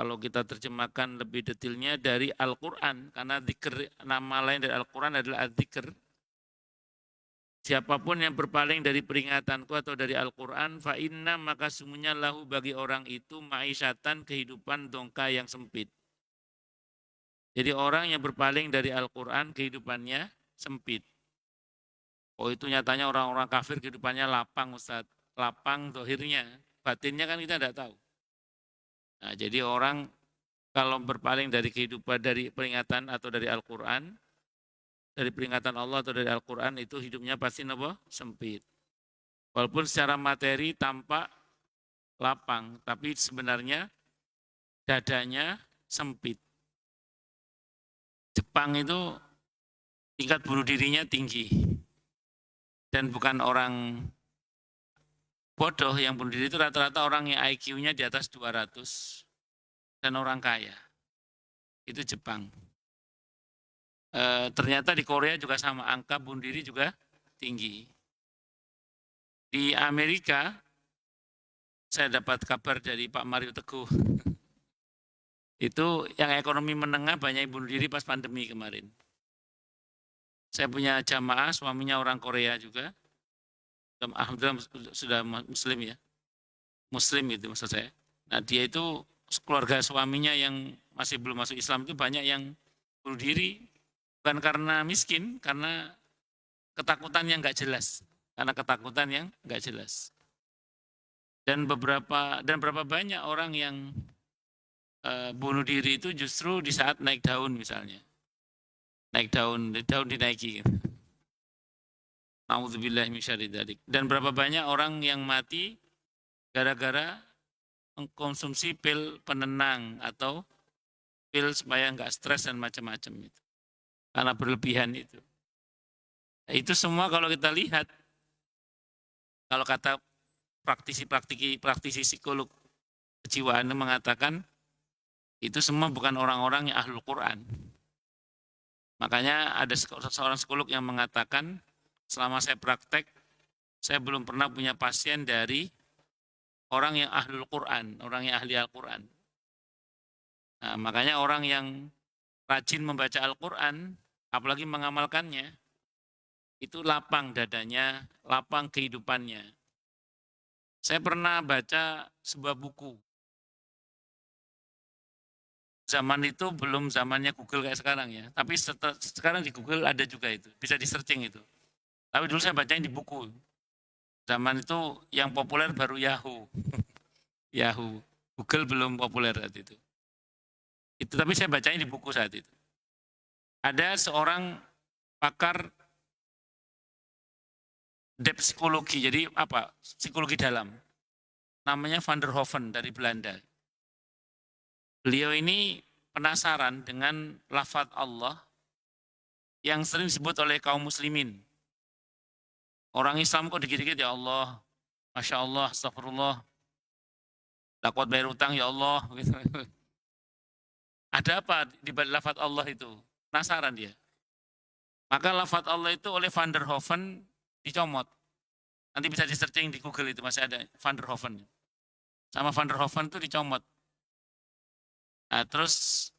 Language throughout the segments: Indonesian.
kalau kita terjemahkan lebih detailnya dari Al-Quran. Karena dzikir, nama lain dari Al-Quran adalah adzikr. Siapapun yang berpaling dari peringatanku atau dari Al-Quran, fa inna maka sungguhnya lahu bagi orang itu ma'isyatan kehidupan dongka yang sempit. Jadi orang yang berpaling dari Al-Quran kehidupannya sempit. Oh itu nyatanya orang-orang kafir kehidupannya lapang Ustaz. Lapang dohirnya, batinnya kan kita tidak tahu. Nah jadi orang kalau berpaling dari kehidupan, dari peringatan atau dari Al-Quran, dari peringatan Allah atau dari Al-Quran itu hidupnya pasti apa? Sempit. Walaupun secara materi tampak lapang, tapi sebenarnya dadanya sempit. Jepang itu tingkat bunuh dirinya tinggi. Dan bukan orang bodoh yang bunuh diri itu rata-rata orang yang IQ-nya di atas 200 dan orang kaya. Itu Jepang. Ternyata di Korea juga sama, angka bunuh diri juga tinggi. Di Amerika, saya dapat kabar dari Pak Mario Teguh, itu yang ekonomi menengah banyak yang bunuh diri pas pandemi kemarin. Saya punya jamaah, suaminya orang Korea juga, alhamdulillah sudah muslim ya, muslim itu maksud saya. Nah dia itu keluarga suaminya yang masih belum masuk Islam itu banyak yang bunuh diri, bukan karena miskin, karena ketakutan yang nggak jelas, karena ketakutan yang nggak jelas. Dan berapa banyak orang yang bunuh diri itu justru di saat naik daun misalnya. Naik daun dinaiki. Nauzubillah min syarri dzalik. Dan berapa banyak orang yang mati gara-gara mengkonsumsi pil penenang atau pil supaya nggak stres dan macam-macam itu. Karena berlebihan itu. Nah, itu semua kalau kita lihat, kalau kata praktisi psikolog kejiwaan mengatakan itu semua bukan orang-orang yang ahlul Quran. Makanya ada seorang psikolog yang mengatakan selama saya praktek, saya belum pernah punya pasien dari orang yang ahlul Quran, orang yang ahli Al-Quran. Nah, makanya orang yang rajin membaca Al-Quran, apalagi mengamalkannya, itu lapang dadanya, lapang kehidupannya. Saya pernah baca sebuah buku. Zaman itu belum zamannya Google kayak sekarang ya. Tapi sekarang di Google ada juga itu. Bisa di searching itu. Tapi dulu saya bacanya di buku. Zaman itu yang populer baru Yahoo. Yahoo. Google belum populer saat itu. Itu tapi saya bacanya di buku saat itu. Ada seorang pakar depth psikologi. Jadi apa? Psikologi dalam. Namanya Van der Hoeven dari Belanda. Beliau ini penasaran dengan lafaz Allah yang sering disebut oleh kaum muslimin. Orang Islam kok dikit-dikit ya Allah, Masya Allah, astagfirullah, takut bayar utang ya Allah. Gitu. Ada apa di balik lafaz Allah itu? Penasaran dia. Maka lafaz Allah itu oleh Van der Hoeven dicomot. Nanti bisa di searching di Google itu masih ada Van der Hoeven. Sama Van der Hoeven itu dicomot. Nah, terus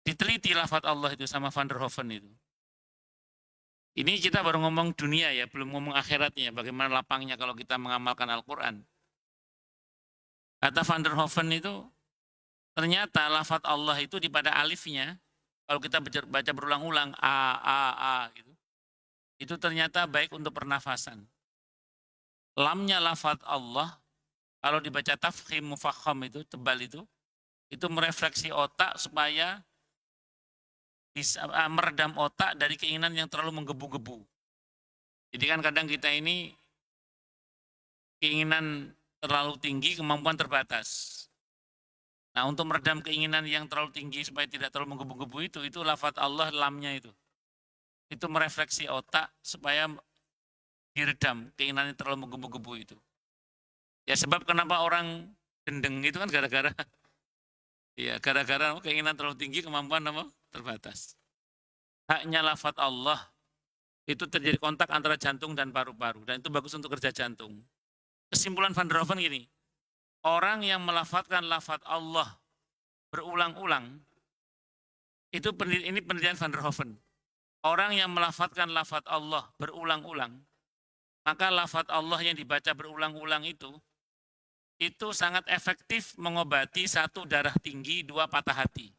diteliti lafaz Allah itu sama Van der Hoeven itu. Ini kita baru ngomong dunia ya, belum ngomong akhiratnya, bagaimana lapangnya kalau kita mengamalkan Al-Quran. Kata Van der Hoeven itu, ternyata lafaz Allah itu di pada alifnya, kalau kita baca berulang-ulang, A, gitu, itu ternyata baik untuk pernafasan. Lamnya lafaz Allah, kalau dibaca tafkhim mufakham itu, tebal itu merefleksi otak supaya bisa meredam otak dari keinginan yang terlalu menggebu-gebu. Jadi kan kadang kita ini keinginan terlalu tinggi, kemampuan terbatas. Nah untuk meredam keinginan yang terlalu tinggi supaya tidak terlalu menggebu-gebu itu lafaz Allah lamnya itu. Itu merefleksi otak supaya diredam keinginan yang terlalu menggebu-gebu itu. Ya sebab kenapa orang gendeng itu kan gara-gara ya gara-gara keinginan terlalu tinggi, kemampuan apa? Terbatas. Haknya lafaz Allah itu terjadi kontak antara jantung dan paru-paru dan itu bagus untuk kerja jantung. Kesimpulan Van der Hoeven gini, orang yang melafadzkan lafaz Allah berulang-ulang, itu ini penelitian Van der Hoeven. Orang yang melafadzkan lafadz Allah berulang-ulang, maka lafadz Allah yang dibaca berulang-ulang itu sangat efektif mengobati 1 darah tinggi, 2 patah hati.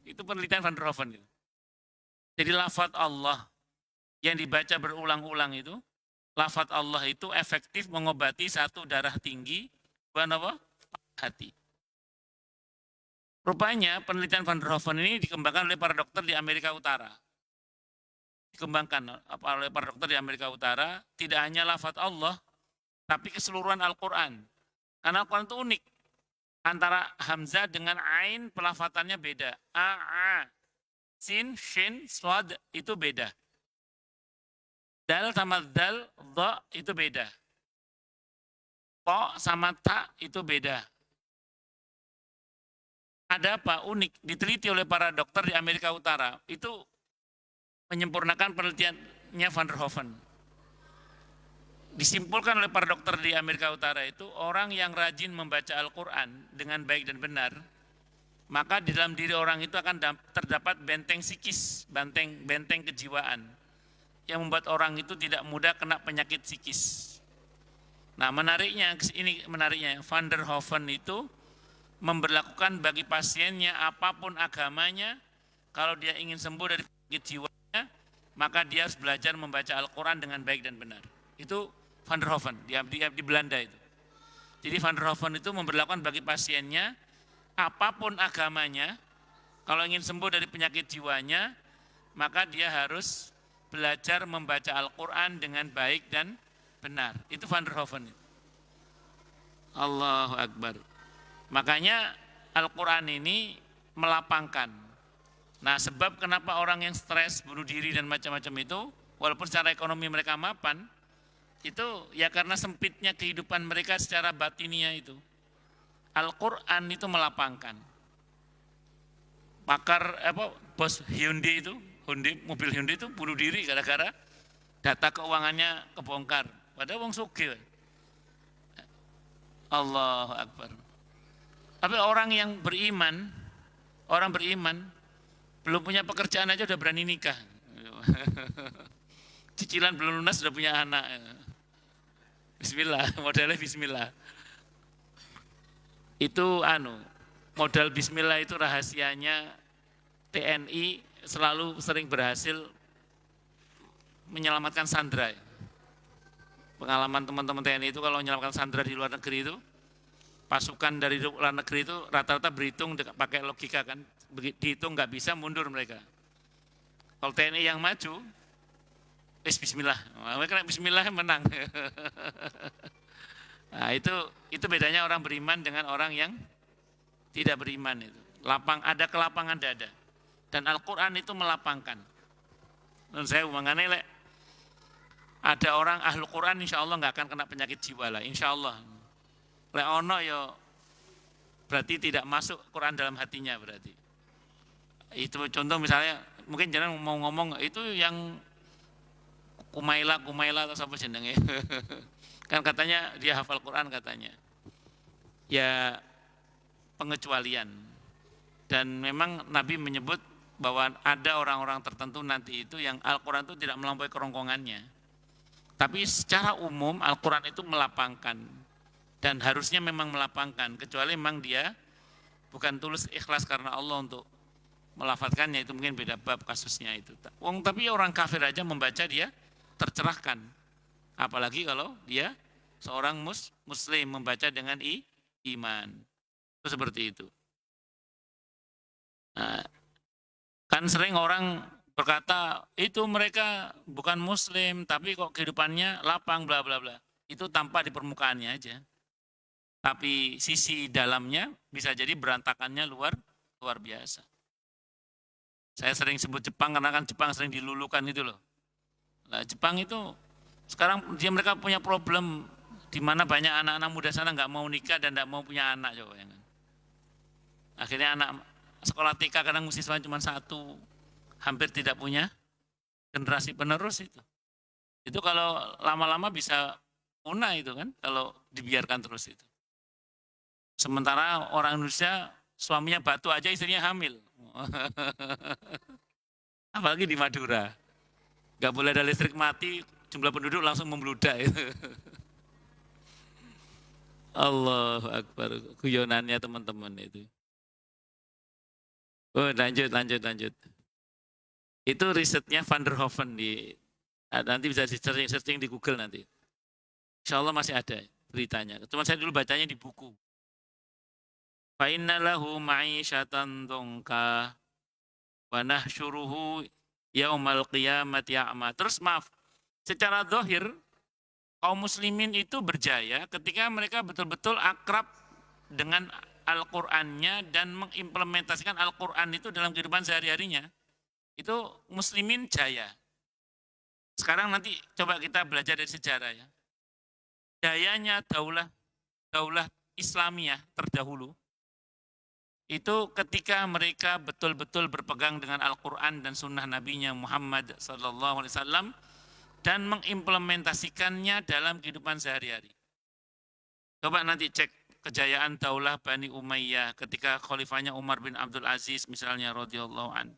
Itu penelitian Van der Hoeven. Jadi lafadz Allah yang dibaca berulang-ulang itu, lafadz Allah itu efektif mengobati 1 darah tinggi, 2 apa? Patah hati. Rupanya penelitian Van der Hoeven ini dikembangkan oleh para dokter di Amerika Utara. Dikembangkan oleh para dokter di Amerika Utara, tidak hanya lafadz Allah, tapi keseluruhan Al-Quran. Karena Al-Quran itu unik. Antara Hamzah dengan Ain pelafatannya beda. A, Sin, Shin, Swad itu beda. Dal sama Dal, Dha itu beda. To sama Ta itu beda. Ada apa? Unik. Diteliti oleh para dokter di Amerika Utara. Itu menyempurnakan penelitiannya Van der Hoeven. Disimpulkan oleh para dokter di Amerika Utara itu, orang yang rajin membaca Al-Quran dengan baik dan benar, maka di dalam diri orang itu akan terdapat benteng psikis, benteng kejiwaan, yang membuat orang itu tidak mudah kena penyakit psikis. Nah menariknya, ini menariknya, Van der Hoeven itu memberlakukan bagi pasiennya apapun agamanya, kalau dia ingin sembuh dari penyakit jiwanya, maka dia harus belajar membaca Al-Quran dengan baik dan benar. Itu Van der Hoeven di Belanda itu. Jadi Van der Hoeven itu memberlakukan bagi pasiennya apapun agamanya, kalau ingin sembuh dari penyakit jiwanya, maka dia harus belajar membaca Al-Quran dengan baik dan benar. Itu Van der Hoeven. Allahu Akbar. Makanya Al-Quran ini melapangkan. Nah sebab kenapa orang yang stres, bunuh diri dan macam-macam itu, walaupun secara ekonomi mereka mapan, itu ya karena sempitnya kehidupan mereka secara batinia itu. Al-Quran itu melapangkan. Bos Hyundai itu, mobil Hyundai itu bunuh diri gara-gara data keuangannya kebongkar. Padahal wong sugih. Allahu Akbar. Tapi orang yang beriman, belum punya pekerjaan aja udah berani nikah. Cicilan belum lunas sudah punya anak. Bismillah, modalnya bismillah. Itu modal bismillah itu rahasianya TNI selalu sering berhasil menyelamatkan sandera. Pengalaman teman-teman TNI itu kalau menyelamatkan sandera di luar negeri itu, pasukan dari luar negeri itu rata-rata berhitung pakai logika kan, dihitung nggak bisa mundur mereka. Kalau TNI yang maju, bismillah, mereka bismillah menang. Nah itu bedanya orang beriman dengan orang yang tidak beriman itu. Ada kelapangan dada. Dan Al-Quran itu melapangkan. Dan saya mengenai ada orang ahlu Quran insya Allah nggak akan kena penyakit jiwa lah, insya Allah. Ono yo berarti tidak masuk Quran dalam hatinya berarti. Itu contoh misalnya, mungkin jangan mau ngomong itu yang Kumaila atau apa jenenge. Kan katanya dia hafal Quran katanya. Ya pengecualian. Dan memang Nabi menyebut bahwa ada orang-orang tertentu nanti itu yang Al-Quran itu tidak melampaui kerongkongannya. Tapi secara umum Al-Quran itu melapangkan. Dan harusnya memang melapangkan. Kecuali memang dia bukan tulus ikhlas karena Allah untuk melafadzkannya, itu mungkin beda bab kasusnya itu. Tapi orang kafir aja membaca dia tercerahkan. Apalagi kalau dia seorang muslim membaca dengan iman. Itu seperti itu. Nah, kan sering orang berkata, itu mereka bukan muslim, tapi kok kehidupannya lapang, bla bla bla. Itu tampak di permukaannya aja. Tapi sisi dalamnya bisa jadi berantakannya luar biasa. Saya sering sebut Jepang karena kan Jepang sering dilulukan itu loh. Nah, Jepang itu sekarang mereka punya problem di mana banyak anak-anak muda sana nggak mau nikah dan nggak mau punya anak coba ya kan. Akhirnya anak sekolah TK kadang siswa cuma satu, hampir tidak punya generasi penerus itu. Itu kalau lama-lama bisa punah itu kan kalau dibiarkan terus itu. Sementara orang Indonesia Suaminya batu aja istrinya hamil. Apalagi di Madura. Gak boleh ada listrik mati, jumlah penduduk langsung membludak. Allahu Akbar. Guyonannya teman-teman itu. Oh, lanjut. Itu risetnya Van der Hoeven nanti bisa di searching di Google nanti. Insya Allah masih ada beritanya. Cuma saya dulu bacanya di buku. Fa inna lahu ma'isyatan dongka wa nahsyuruhu yaumal qiyamati a'ma. Terus maaf, secara zahir kaum muslimin itu berjaya ketika mereka betul-betul akrab dengan Al-Qur'annya dan mengimplementasikan Al-Qur'an itu dalam kehidupan sehari-harinya. Itu muslimin jaya. Sekarang nanti coba kita belajar dari sejarah ya. Jayanya daulah Islamiyah terdahulu itu ketika mereka betul-betul berpegang dengan Al-Quran dan Sunnah Nabi-Nya Muhammad SAW dan mengimplementasikannya dalam kehidupan sehari-hari. Coba nanti cek kejayaan daulah Bani Umayyah ketika khalifahnya Umar bin Abdul Aziz misalnya radhiyallahu an.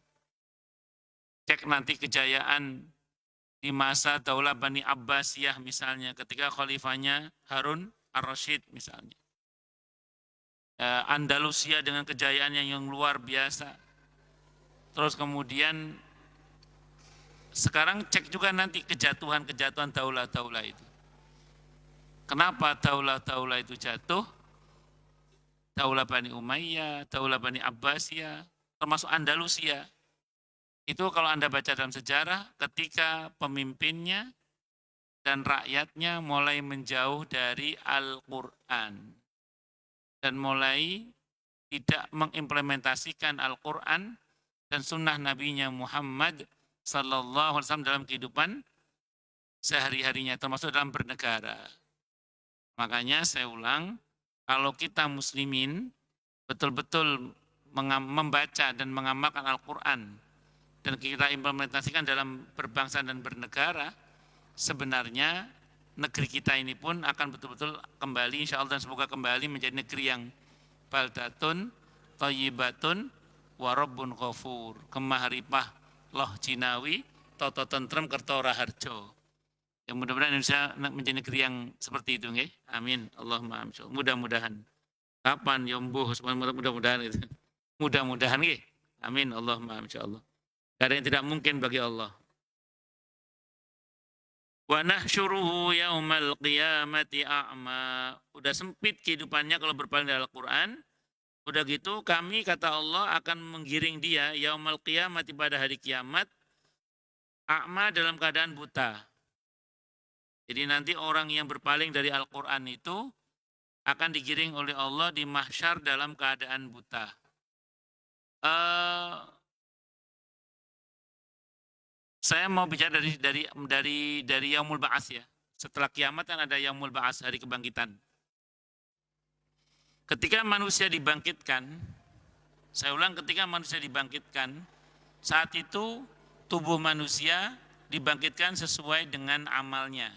Cek nanti kejayaan di masa daulah Bani Abbasiyah misalnya ketika khalifahnya Harun ar-Rasyid misalnya. Andalusia dengan kejayaannya yang luar biasa. Terus kemudian sekarang cek juga nanti kejatuhan daulah-daulah itu. Kenapa daulah-daulah itu jatuh? Daulah Bani Umayyah, daulah Bani Abbasiyah, termasuk Andalusia. Itu kalau Anda baca dalam sejarah ketika pemimpinnya dan rakyatnya mulai menjauh dari Al-Quran. Dan mulai tidak mengimplementasikan Al-Quran dan sunnah Nabi-Nya Muhammad Sallallahu Alaihi Wasallam dalam kehidupan sehari-harinya, termasuk dalam bernegara. Makanya saya ulang, kalau kita muslimin betul-betul membaca dan mengamalkan Al-Quran dan kita implementasikan dalam berbangsa dan bernegara, sebenarnya negeri kita ini pun akan betul-betul kembali insya Allah dan semoga kembali menjadi negeri yang baldatun, thayyibatun, warabbun ghafur, kemaharipah, loh Cinawi, toto tentrem, kerto raharjo. Ya mudah-mudahan Indonesia menjadi negeri yang seperti itu, nggih. Amin. Allahumma amin. Mudah-mudahan. Kapan yombuh, mudah-mudahan itu. Mudah-mudahan nggih. Amin. Allahumma amin insyaallah. Gak ada yang tidak mungkin bagi Allah. Wa nahsyuruhu yaumal qiyamati a'ma. Udah sempit kehidupannya kalau berpaling dari Al-Quran. Udah gitu kami kata Allah akan menggiring dia yaumal qiyamati pada hari kiamat. A'ma dalam keadaan buta. Jadi nanti orang yang berpaling dari Al-Quran itu akan digiring oleh Allah di mahsyar dalam keadaan buta. Saya mau bicara dari Yaumul Ba'ats ya. Setelah kiamat kan ada Yaumul Ba'ats, hari kebangkitan. Ketika manusia dibangkitkan, saya ulang ketika manusia dibangkitkan, saat itu tubuh manusia dibangkitkan sesuai dengan amalnya.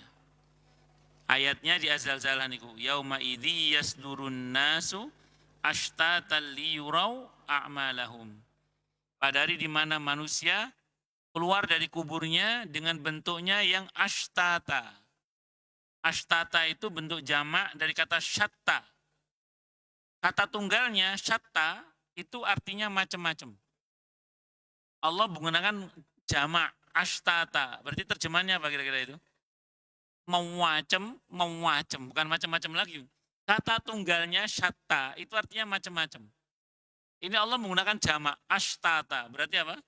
Ayatnya di Azal-Zalah niku, yauma idzi yasdurun nasu ashtatan liyurau a'malahum. Pada hari di mana manusia keluar dari kuburnya dengan bentuknya yang ashtata. Ashtata itu bentuk jamak dari kata syatta. Kata tunggalnya syatta itu artinya macam-macam. Allah menggunakan jamak ashtata. Berarti terjemahannya apa kira-kira itu? Macam, bukan macam-macam lagi. Kata tunggalnya syatta itu artinya macam-macam. Ini Allah menggunakan jamak ashtata. Berarti apa?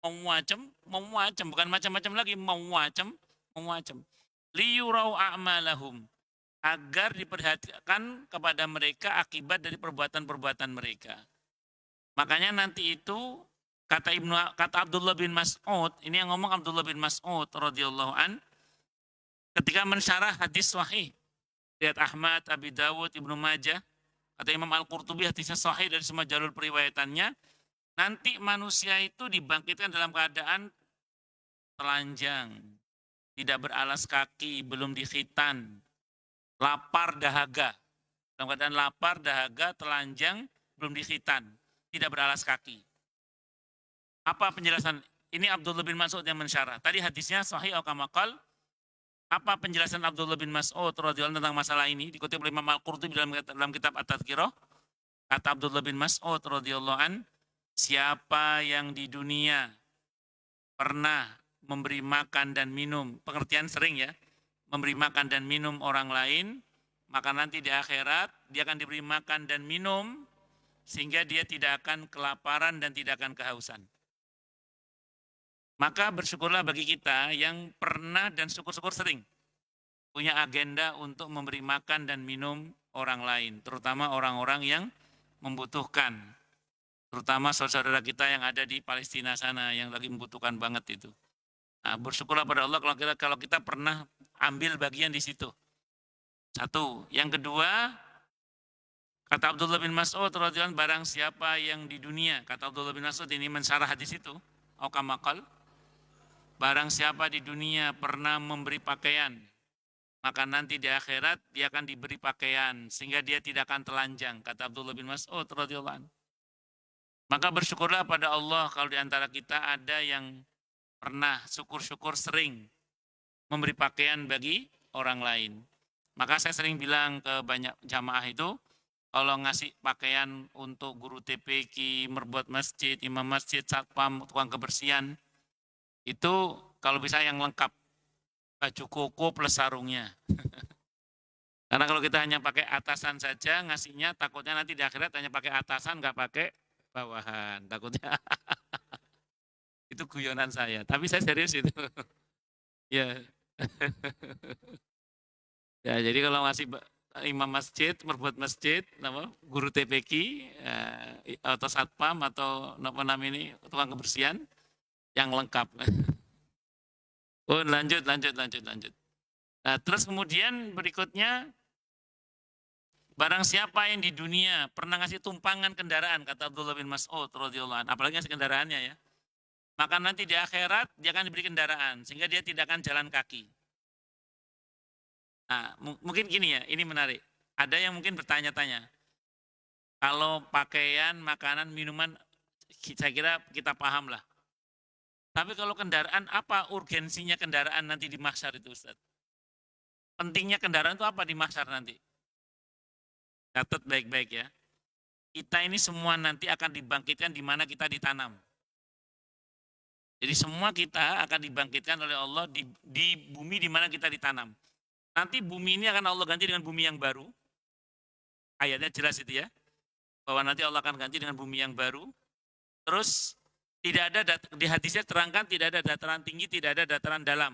Macam, bukan macam-macam lagi, macam. Liyurau a'malahum, agar diperhatikan kepada mereka akibat dari perbuatan-perbuatan mereka. Makanya nanti itu kata Abdullah bin Mas'ud, ini yang ngomong Abdullah bin Mas'ud radhiyallahu an, ketika mensyarah hadis sahih riwayat Ahmad, Abi Dawud, Ibnu Majah, kata Imam Al-Qurtubi hadisnya sahih dari semua jalur periwayatannya. Nanti manusia itu dibangkitkan dalam keadaan telanjang, tidak beralas kaki, belum dikhitan, lapar dahaga. Dalam keadaan lapar dahaga, telanjang, belum dikhitan. tidak beralas kaki. Apa penjelasan? Ini Abdullah bin Mas'ud yang mensyarah. Tadi hadisnya sahih atau kamakal. Apa penjelasan Abdullah bin Mas'ud radhiyallahu anhu tentang masalah ini? Dikutip oleh Imam Al-Qurtubi dalam kitab At-Tadhkirah. Kata Abdullah bin Mas'ud radhiyallahu an, siapa yang di dunia pernah memberi makan dan minum, pengertian sering ya, memberi makan dan minum orang lain, maka nanti di akhirat dia akan diberi makan dan minum sehingga dia tidak akan kelaparan dan tidak akan kehausan. Maka bersyukurlah bagi kita yang pernah dan syukur-syukur sering punya agenda untuk memberi makan dan minum orang lain, terutama orang-orang yang membutuhkan, terutama saudara-saudara kita yang ada di Palestina sana yang lagi membutuhkan banget itu. Nah, bersyukurlah pada Allah kalau kita pernah ambil bagian di situ. Satu. Yang kedua, kata Abdullah bin Mas'ud radhiyallahu anhu, barang siapa yang di dunia, kata Abdullah bin Mas'ud ini mensyarah hadis itu, au kama qala, barang siapa di dunia pernah memberi pakaian, maka nanti di akhirat dia akan diberi pakaian sehingga dia tidak akan telanjang, kata Abdullah bin Mas'ud radhiyallahu anhu. Maka bersyukurlah pada Allah kalau di antara kita ada yang pernah syukur-syukur sering memberi pakaian bagi orang lain. Maka saya sering bilang ke banyak jamaah itu, kalau ngasih pakaian untuk guru TPQ, merbot masjid, imam masjid, satpam, tukang kebersihan, itu kalau bisa yang lengkap, baju koko plus sarungnya. Karena kalau kita hanya pakai atasan saja ngasihnya, takutnya nanti di akhirat hanya pakai atasan, nggak pakai bawahan. Takutnya itu guyonan saya, tapi saya serius itu. Ya. Ya, jadi kalau ngasih imam masjid, merbuat masjid, guru TPQ, atau satpam atau apa namanya ini tukang kebersihan yang lengkap. Oh, lanjut. Nah, terus kemudian berikutnya, barang siapa yang di dunia pernah ngasih tumpangan kendaraan, kata Abdullah bin Mas'ud radhiyallahu anhu, apalagi ngasih kendaraannya ya, maka nanti di akhirat dia akan diberi kendaraan sehingga dia tidak akan jalan kaki. Nah, mungkin gini ya, ini menarik. Ada yang mungkin bertanya-tanya, kalau pakaian, makanan, minuman, saya kira kita paham lah. Tapi kalau kendaraan, apa urgensinya kendaraan nanti di mahsyar itu, Ustaz? Pentingnya kendaraan itu apa di mahsyar nanti? Catat baik-baik ya. Kita ini semua nanti akan dibangkitkan di mana kita ditanam. Jadi semua kita akan dibangkitkan oleh Allah di bumi di mana kita ditanam. Nanti bumi ini akan Allah ganti dengan bumi yang baru. Ayatnya jelas itu ya. Bahwa nanti Allah akan ganti dengan bumi yang baru. Terus tidak ada, di hadisnya terangkan tidak ada dataran tinggi, tidak ada dataran dalam.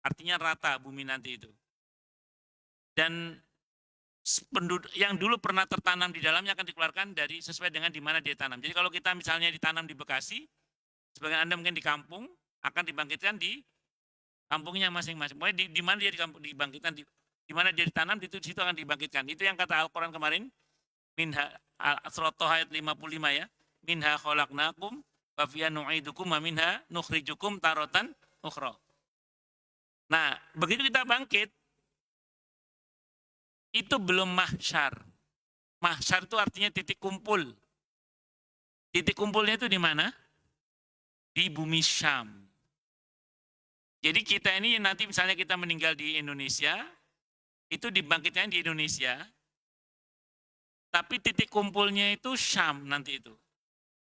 Artinya rata bumi nanti itu. Dan penduduk yang dulu pernah tertanam di dalamnya akan dikeluarkan dari sesuai dengan di mana dia tanam. Jadi kalau kita misalnya ditanam di Bekasi, sebagian Anda mungkin di kampung, akan dibangkitkan di kampungnya masing-masing. Pokoknya di mana dia dibangkitkan, di mana dia ditanam, di situ akan dibangkitkan. Itu yang kata Al-Quran kemarin, minha surat Thaha ayat 55 ya, minha khalaqnakum wa fiha nu'idukum wa minha nukhrijukum taratan ukhra. Nah, begitu kita bangkit, itu belum mahsyar. Mahsyar itu artinya titik kumpul. Titik kumpulnya itu di mana? Di bumi Syam. Jadi kita ini nanti misalnya kita meninggal di Indonesia, itu dibangkitkan di Indonesia, tapi titik kumpulnya itu Syam nanti itu.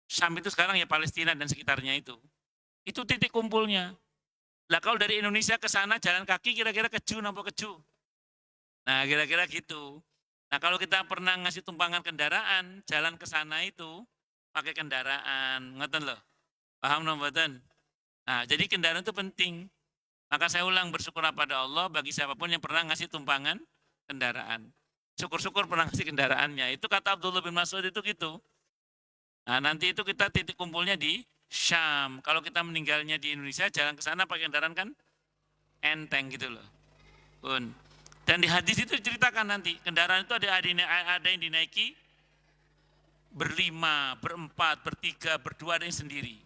Syam itu sekarang ya Palestina dan sekitarnya itu. Itu titik kumpulnya. Lah kalau dari Indonesia ke sana jalan kaki kira-kira keju nampak keju. Nah kira-kira gitu. Nah kalau kita pernah ngasih tumpangan kendaraan, jalan ke sana itu pakai kendaraan, ngeten loh. Paham nomboten? Nah jadi kendaraan itu penting. Maka saya ulang bersyukur pada Allah bagi siapapun yang pernah ngasih tumpangan kendaraan. Syukur-syukur pernah ngasih kendaraannya. Itu kata Abdullah bin Mas'ud itu gitu. Nah nanti itu kita titik kumpulnya di Syam. Kalau kita meninggalnya di Indonesia, jalan ke sana pakai kendaraan kan enteng gitu loh. Pun. Dan di hadis itu ceritakan nanti, kendaraan itu ada yang dinaiki berlima, berempat, bertiga, berdua, ada yang sendiri.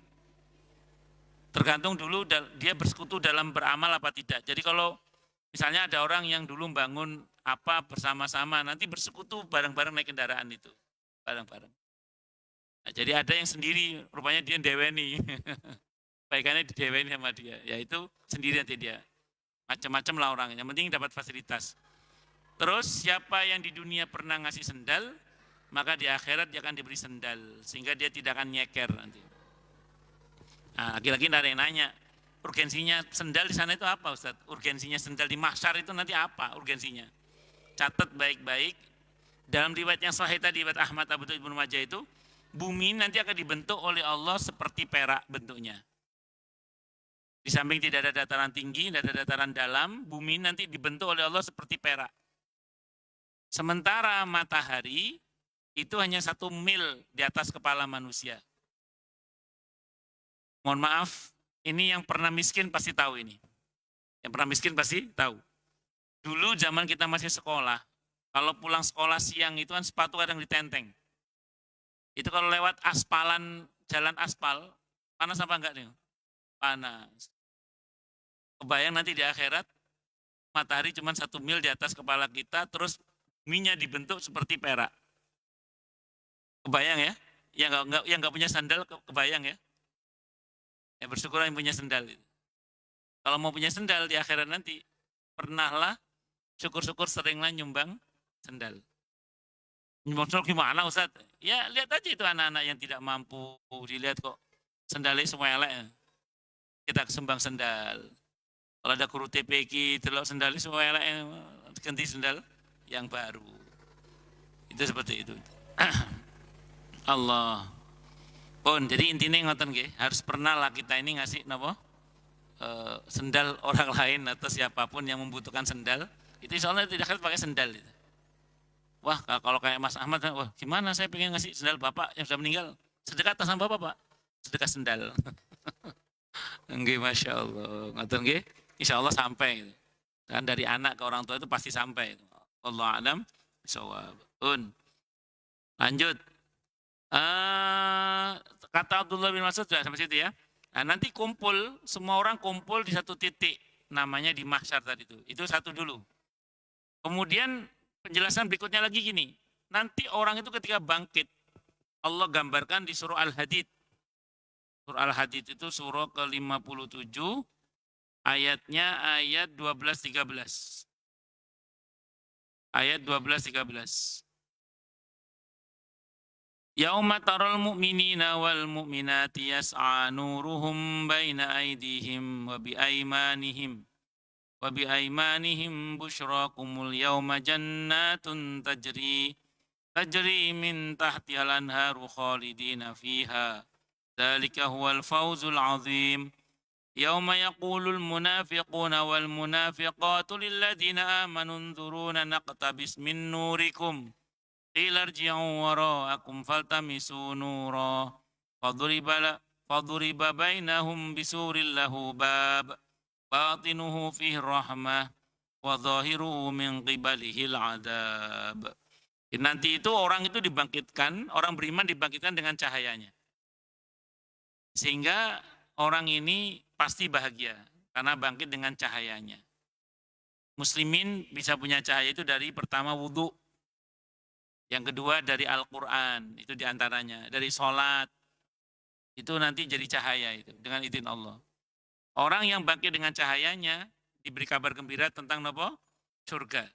Tergantung dulu dia bersekutu dalam beramal apa tidak. Jadi kalau misalnya ada orang yang dulu bangun apa bersama-sama, nanti bersekutu bareng-bareng naik kendaraan itu. Bareng-bareng. Nah, jadi ada yang sendiri, rupanya dia deweni. Kebaikannya dideweni sama dia. Ya itu sendiri nanti dia. Macam-macam lah orangnya. Yang penting dapat fasilitas. Terus siapa yang di dunia pernah ngasih sendal, maka di akhirat dia akan diberi sendal. Sehingga dia tidak akan nyeker nanti. Nah, lagi-lagi ada yang nanya, urgensinya sendal di sana itu apa Ustaz? Urgensinya sendal di mahsyar itu nanti apa urgensinya? Catat baik-baik. Dalam riwayat yang sahih tadi, riwayat Ahmad Abu Daud Ibnu Majah itu, bumi nanti akan dibentuk oleh Allah seperti perak bentuknya. Di samping tidak ada dataran tinggi, tidak ada dataran dalam, bumi nanti dibentuk oleh Allah seperti perak. Sementara matahari itu hanya 1 mil di atas kepala manusia. Mohon maaf, ini yang pernah miskin pasti tahu ini. Yang pernah miskin pasti tahu. Dulu zaman kita masih sekolah, kalau pulang sekolah siang itu kan sepatu kadang ditenteng. Itu kalau lewat aspalan, jalan aspal, panas apa enggak nih? Panas. Kebayang nanti di akhirat, matahari cuma 1 mil di atas kepala kita, terus buminya dibentuk seperti perak. Kebayang ya? Yang nggak punya sandal, kebayang ya? Ya bersyukur yang punya sendal. Kalau mau punya sendal di akhirat nanti, pernahlah syukur-syukur seringlah nyumbang sendal. Nyumbang sendal gimana Ustaz? Ya lihat aja itu anak-anak yang tidak mampu, dilihat kok sendalnya semua elek. Kita sumbang sendal. Kalau ada guru TPQ, delok sendalnya semua elek, ganti sendal yang baru. Itu seperti itu. Allah. Pun jadi intinya ngoten nggih, harus pernah lah kita ini ngasih napa? Sendal orang lain atau siapapun yang membutuhkan sendal, itu soalnya tidak harus pakai sendal itu. Wah, kalau kayak Mas Ahmad, wah gimana saya pengen ngasih sendal Bapak yang sudah meninggal, sedekah atas nama Bapak, Pak. Sedekah sendal. Nggih, Masya Allah. Ngoten nggih, insya Allah sampai. Kan dari anak ke orang tua itu pasti sampai. Allah alam bisawab. Lanjut. Kata Abdullah bin Mas'ud sudah sampai situ ya. Nah, nanti kumpul, semua orang kumpul di satu titik, namanya di mahsyar tadi itu. Itu satu dulu. Kemudian penjelasan berikutnya lagi gini. Nanti orang itu ketika bangkit, Allah gambarkan di surah Al-Hadid. Surah Al-Hadid itu surah ke-57, ayatnya ayat 12-13. Ayat 12-13. Yauma taral mu'minina wal mu'minati yas'a nuruhum baina aydihim wa bi aymanihim busyrakumul yauma jannatun tajri min tahtihal anharu khalidina fiha dzalika huwal fawzul azim yauma yaqulul munafiquna wal munafiqatu lil ladzina amanu unzuruna naqtabis min nurikum qila irji'u wara'akum faltamisu nura faduriba bainahum bisurin lahu bab batinuhu fihi rahmah wa zahiruhu min qibalihil adab. Nanti itu orang itu dibangkitkan, orang beriman dibangkitkan dengan cahayanya. Sehingga orang ini pasti bahagia karena bangkit dengan cahayanya. Muslimin bisa punya cahaya itu dari pertama wudhu. Yang kedua dari Al-Quran, itu diantaranya. Dari sholat, itu nanti jadi cahaya itu dengan izin Allah. Orang yang bangkit dengan cahayanya diberi kabar gembira tentang apa? Surga.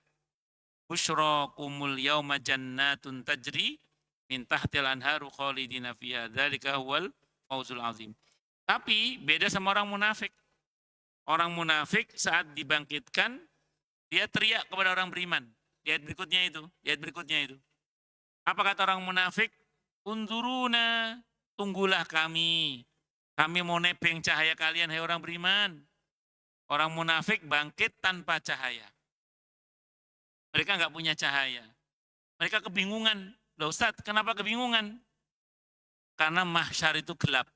Busyrakumul yauma jannatun tajri min tahtil anharu khalidina fiha dzalika huwal fawzul azim. Tapi beda sama orang munafik. Orang munafik saat dibangkitkan dia teriak kepada orang beriman. Di ayat berikutnya itu. Apa kata orang munafik? Unzuruna, tunggulah kami. Kami mau nebeng cahaya kalian, hai orang beriman. Orang munafik bangkit tanpa cahaya. Mereka nggak punya cahaya. Mereka kebingungan. Loh Ustaz, kenapa kebingungan? Karena mahsyar itu gelap.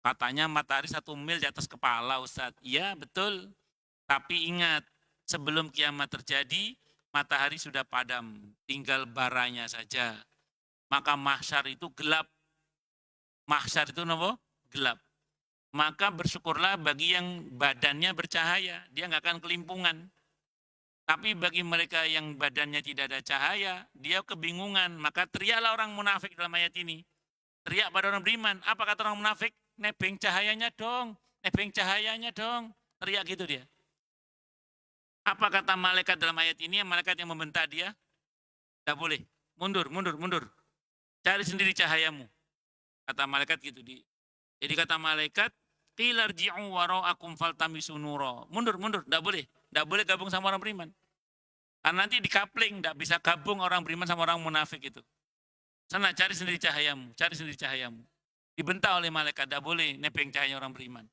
Katanya matahari 1 mil di atas kepala Ustaz. Iya betul. Tapi ingat, sebelum kiamat terjadi, matahari sudah padam, tinggal baranya saja. Maka mahsyar itu gelap. Mahsyar itu apa? Gelap. Maka bersyukurlah bagi yang badannya bercahaya, dia nggak akan kelimpungan. Tapi bagi mereka yang badannya tidak ada cahaya, dia kebingungan. Maka teriaklah orang munafik dalam ayat ini. teriak pada orang beriman. Apa kata orang munafik? Nebeng cahayanya dong, nebeng cahayanya dong. Teriak gitu dia. Apa kata malaikat dalam ayat ini? Malaikat yang membentak dia, tidak boleh. Mundur, mundur, mundur. Cari sendiri cahayamu. Kata malaikat gitu. Jadi kata malaikat, qilarji'u wara'akum faltamisu nura. Mundur, mundur, tidak boleh. Tidak boleh gabung sama orang beriman. Karena nanti dikapling, tidak bisa gabung orang beriman sama orang munafik itu. Sana cari sendiri cahayamu, cari sendiri cahayamu. Dibentak oleh malaikat, tidak boleh nebeng cahaya orang beriman.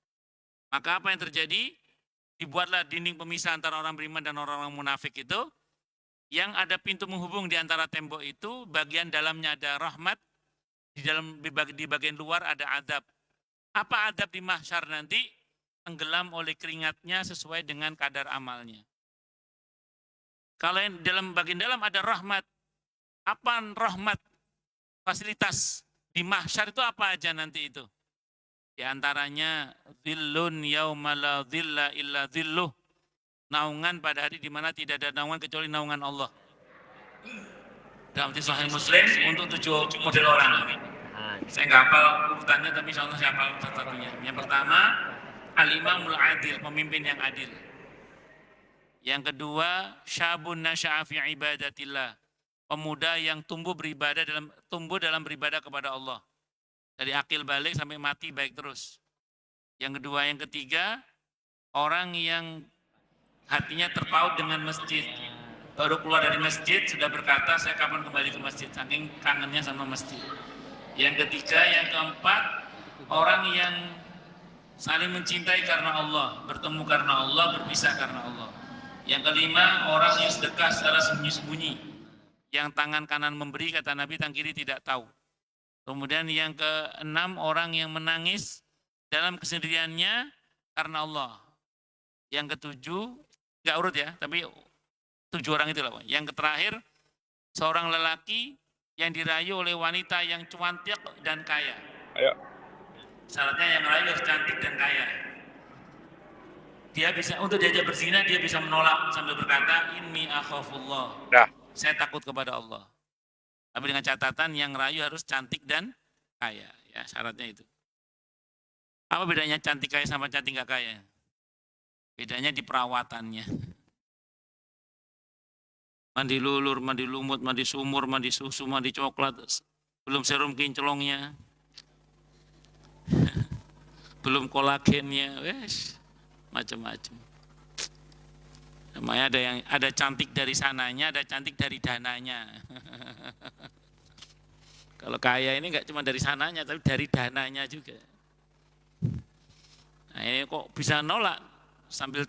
Maka apa yang terjadi? Dibuatlah dinding pemisah antara orang beriman dan orang-orang munafik itu. Yang ada pintu menghubung di antara tembok itu, bagian dalamnya ada rahmat, di bagian luar ada adab. Apa adab di mahsyar nanti? Tenggelam oleh keringatnya sesuai dengan kadar amalnya. Kalau yang bagian dalam ada rahmat, apa rahmat? Fasilitas di mahsyar itu apa aja nanti itu? Di antaranya dhillun yauma la dhilla illa dhilluh. Naungan pada hari di mana tidak ada naungan kecuali naungan Allah. Dalam hadis Sahih Muslim untuk 7 model orang. Saya nggak hafal urutannya tapi insya Allah saya hafal satu-satunya. Yang pertama, al-imamul adil, pemimpin yang adil. Yang kedua, syabun nasya'a fi ibadatillah, pemuda yang tumbuh dalam beribadah kepada Allah. Dari akil balik sampai mati baik terus. Yang kedua, yang ketiga, orang yang hatinya terpaut dengan masjid. Baru keluar dari masjid sudah berkata, saya kapan kembali ke masjid, saking kangennya sama masjid. Yang ketiga, yang keempat, orang yang saling mencintai karena Allah, bertemu karena Allah, berpisah karena Allah. Yang kelima, orang yang sedekah secara sembunyi-sembunyi. Yang tangan kanan memberi, kata Nabi, tangan kiri tidak tahu. Kemudian yang keenam, orang yang menangis dalam kesendiriannya karena Allah. Yang ketujuh, nggak urut ya, tapi 7 orang itu lah. Yang terakhir, seorang lelaki yang dirayu oleh wanita yang cantik dan kaya. Ayo. Syaratnya yang rayu harus cantik dan kaya. Dia bisa, untuk diajak berzina, dia bisa menolak sambil berkata, inni akhafullah. Nah. Saya takut kepada Allah. Tapi dengan catatan yang rayu harus cantik dan kaya. Ya, syaratnya itu. Apa bedanya cantik kaya sama cantik gak kaya? Bedanya di perawatannya. Mandi lulur, mandi lumut, mandi sumur, mandi susu, mandi coklat. Belum serum kinclongnya. Belum kolagennya. Wes, macam-macam. Namanya ada cantik dari sananya, ada cantik dari dananya. Kalau kaya ini enggak cuma dari sananya, tapi dari dananya juga. Nah, ini kok bisa nolak sambil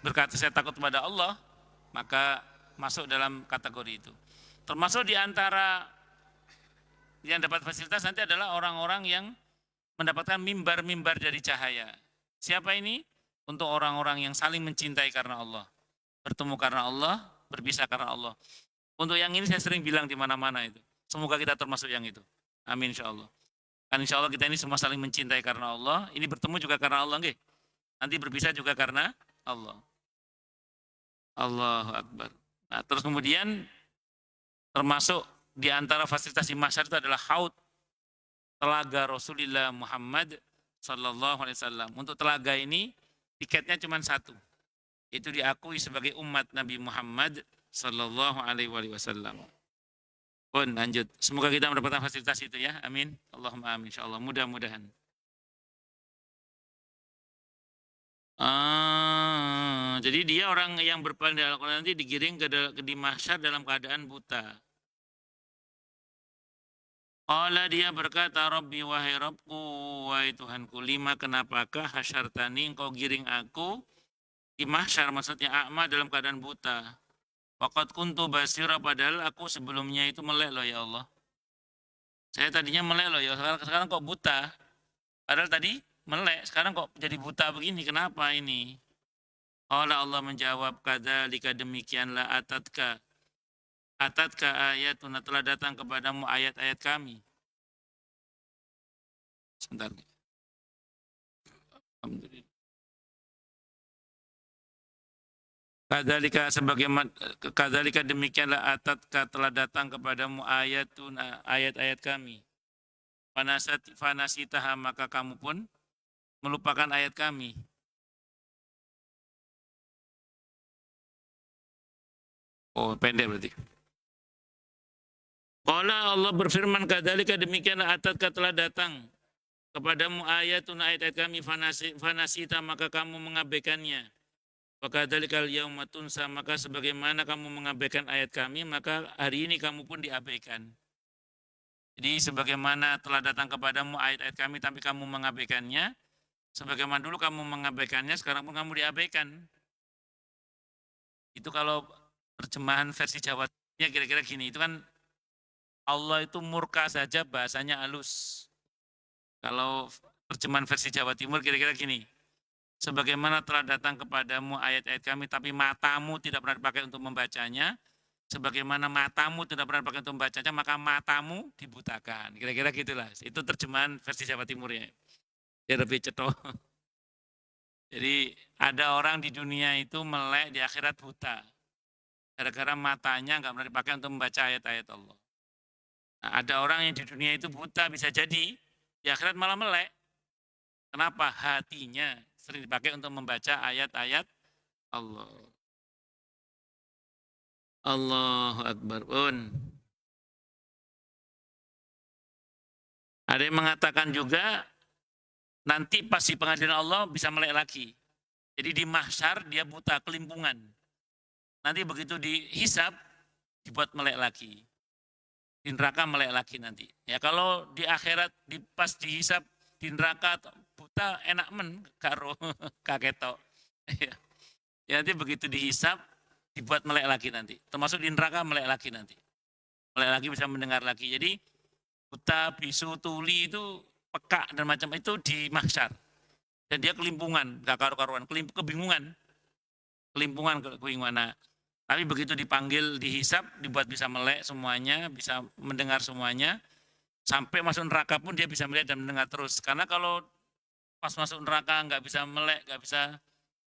berkata saya takut kepada Allah, maka masuk dalam kategori itu. Termasuk di antara yang dapat fasilitas nanti adalah orang-orang yang mendapatkan mimbar-mimbar dari cahaya. Siapa ini? Untuk orang-orang yang saling mencintai karena Allah. Bertemu karena Allah, berpisah karena Allah. Untuk yang ini saya sering bilang di mana-mana itu. Semoga kita termasuk yang itu. Amin insya Allah. Kan insya Allah kita ini semua saling mencintai karena Allah. Ini bertemu juga karena Allah. Nggih. Nanti berpisah juga karena Allah. Allahu Akbar. Nah, terus kemudian termasuk di antara fasilitas di mahsyar itu adalah haud, telaga Rasulullah Muhammad sallallahu alaihi wasallam. Untuk telaga ini tiketnya cuma satu. Itu diakui sebagai umat Nabi Muhammad sallallahu alaihi wasallam. Pun lanjut. Semoga kita mendapatkan fasilitas itu ya. Amin. Allahumma amin insyaallah. Mudah-mudahan. Jadi dia orang yang berpaling dari Al-Quran nanti digiring ke di mahsyar dalam keadaan buta. Allah dia berkata, Rabbi wahai Rabbku, wahai Tuhanku, lima kenapakah hasyartani engkau giring aku di mahsyar, maksudnya a'ma dalam keadaan buta. Waqad kuntu basira, padahal aku sebelumnya itu melek loh ya Allah. Saya tadinya melek loh ya, sekarang kok buta. Padahal tadi melek, sekarang kok jadi buta begini, kenapa ini? Allah menjawab, kadzalika demikianlah atatka ayatuna, telah datang kepadamu ayat-ayat kami. Sebentar. Alhamdulillah. Kadzalika demikianlah atatka, telah datang kepadamu ayat-ayat kami. fanasitaha maka kamu pun melupakan ayat kami. Oh, pendek berarti. Qala Allah berfirman, kadzalika demikianlah atatka telah datang kepadamu ayatun ayat-ayat kami fanasita maka kamu mengabaikannya. Wa kadzalikal yauma tunsa maka sebagaimana kamu mengabaikan ayat kami maka hari ini kamu pun diabaikan. Jadi sebagaimana telah datang kepadamu ayat-ayat kami tapi kamu mengabaikannya, sebagaimana dulu kamu mengabaikannya sekarang pun kamu diabaikan. Itu kalau terjemahan versi Jawa-nya kira-kira gini, itu kan Allah itu murka saja bahasanya halus. Kalau terjemahan versi Jawa Timur kira-kira gini, sebagaimana telah datang kepadamu ayat-ayat kami tapi matamu tidak pernah dipakai untuk membacanya, sebagaimana matamu tidak pernah dipakai untuk membacanya maka matamu dibutakan. Kira-kira gitulah. Itu terjemahan versi Jawa Timur ya. Dia lebih cetok. Jadi ada orang di dunia itu melek, di akhirat buta. Gara-gara matanya nggak pernah dipakai untuk membaca ayat-ayat Allah. Nah, ada orang yang di dunia itu buta bisa jadi, di akhirat malah melek. Kenapa? Hatinya sering dipakai untuk membaca ayat-ayat Allah. Allahu Akbar. Ada yang mengatakan juga nanti pas di pengadilan Allah bisa melek lagi. Jadi di mahsyar dia buta, kelimpungan. Nanti begitu dihisab dibuat melek lagi. Di neraka melek lagi nanti. Ya kalau di akhirat pas dihisab di neraka buta enak men karo kaketok. Ya nanti begitu dihisab dibuat melek lagi nanti. Termasuk di neraka melek lagi nanti. Melek lagi bisa mendengar lagi. Jadi buta, bisu, tuli itu peka dan macam itu di mahsyar. Dan dia kelimpungan, gak karu-karuan, kebingungan. Kebingungan. Nah, tapi begitu dipanggil, dihisap, dibuat bisa melek semuanya, bisa mendengar semuanya. Sampai masuk neraka pun dia bisa melihat dan mendengar terus. Karena kalau pas masuk neraka nggak bisa melek, nggak bisa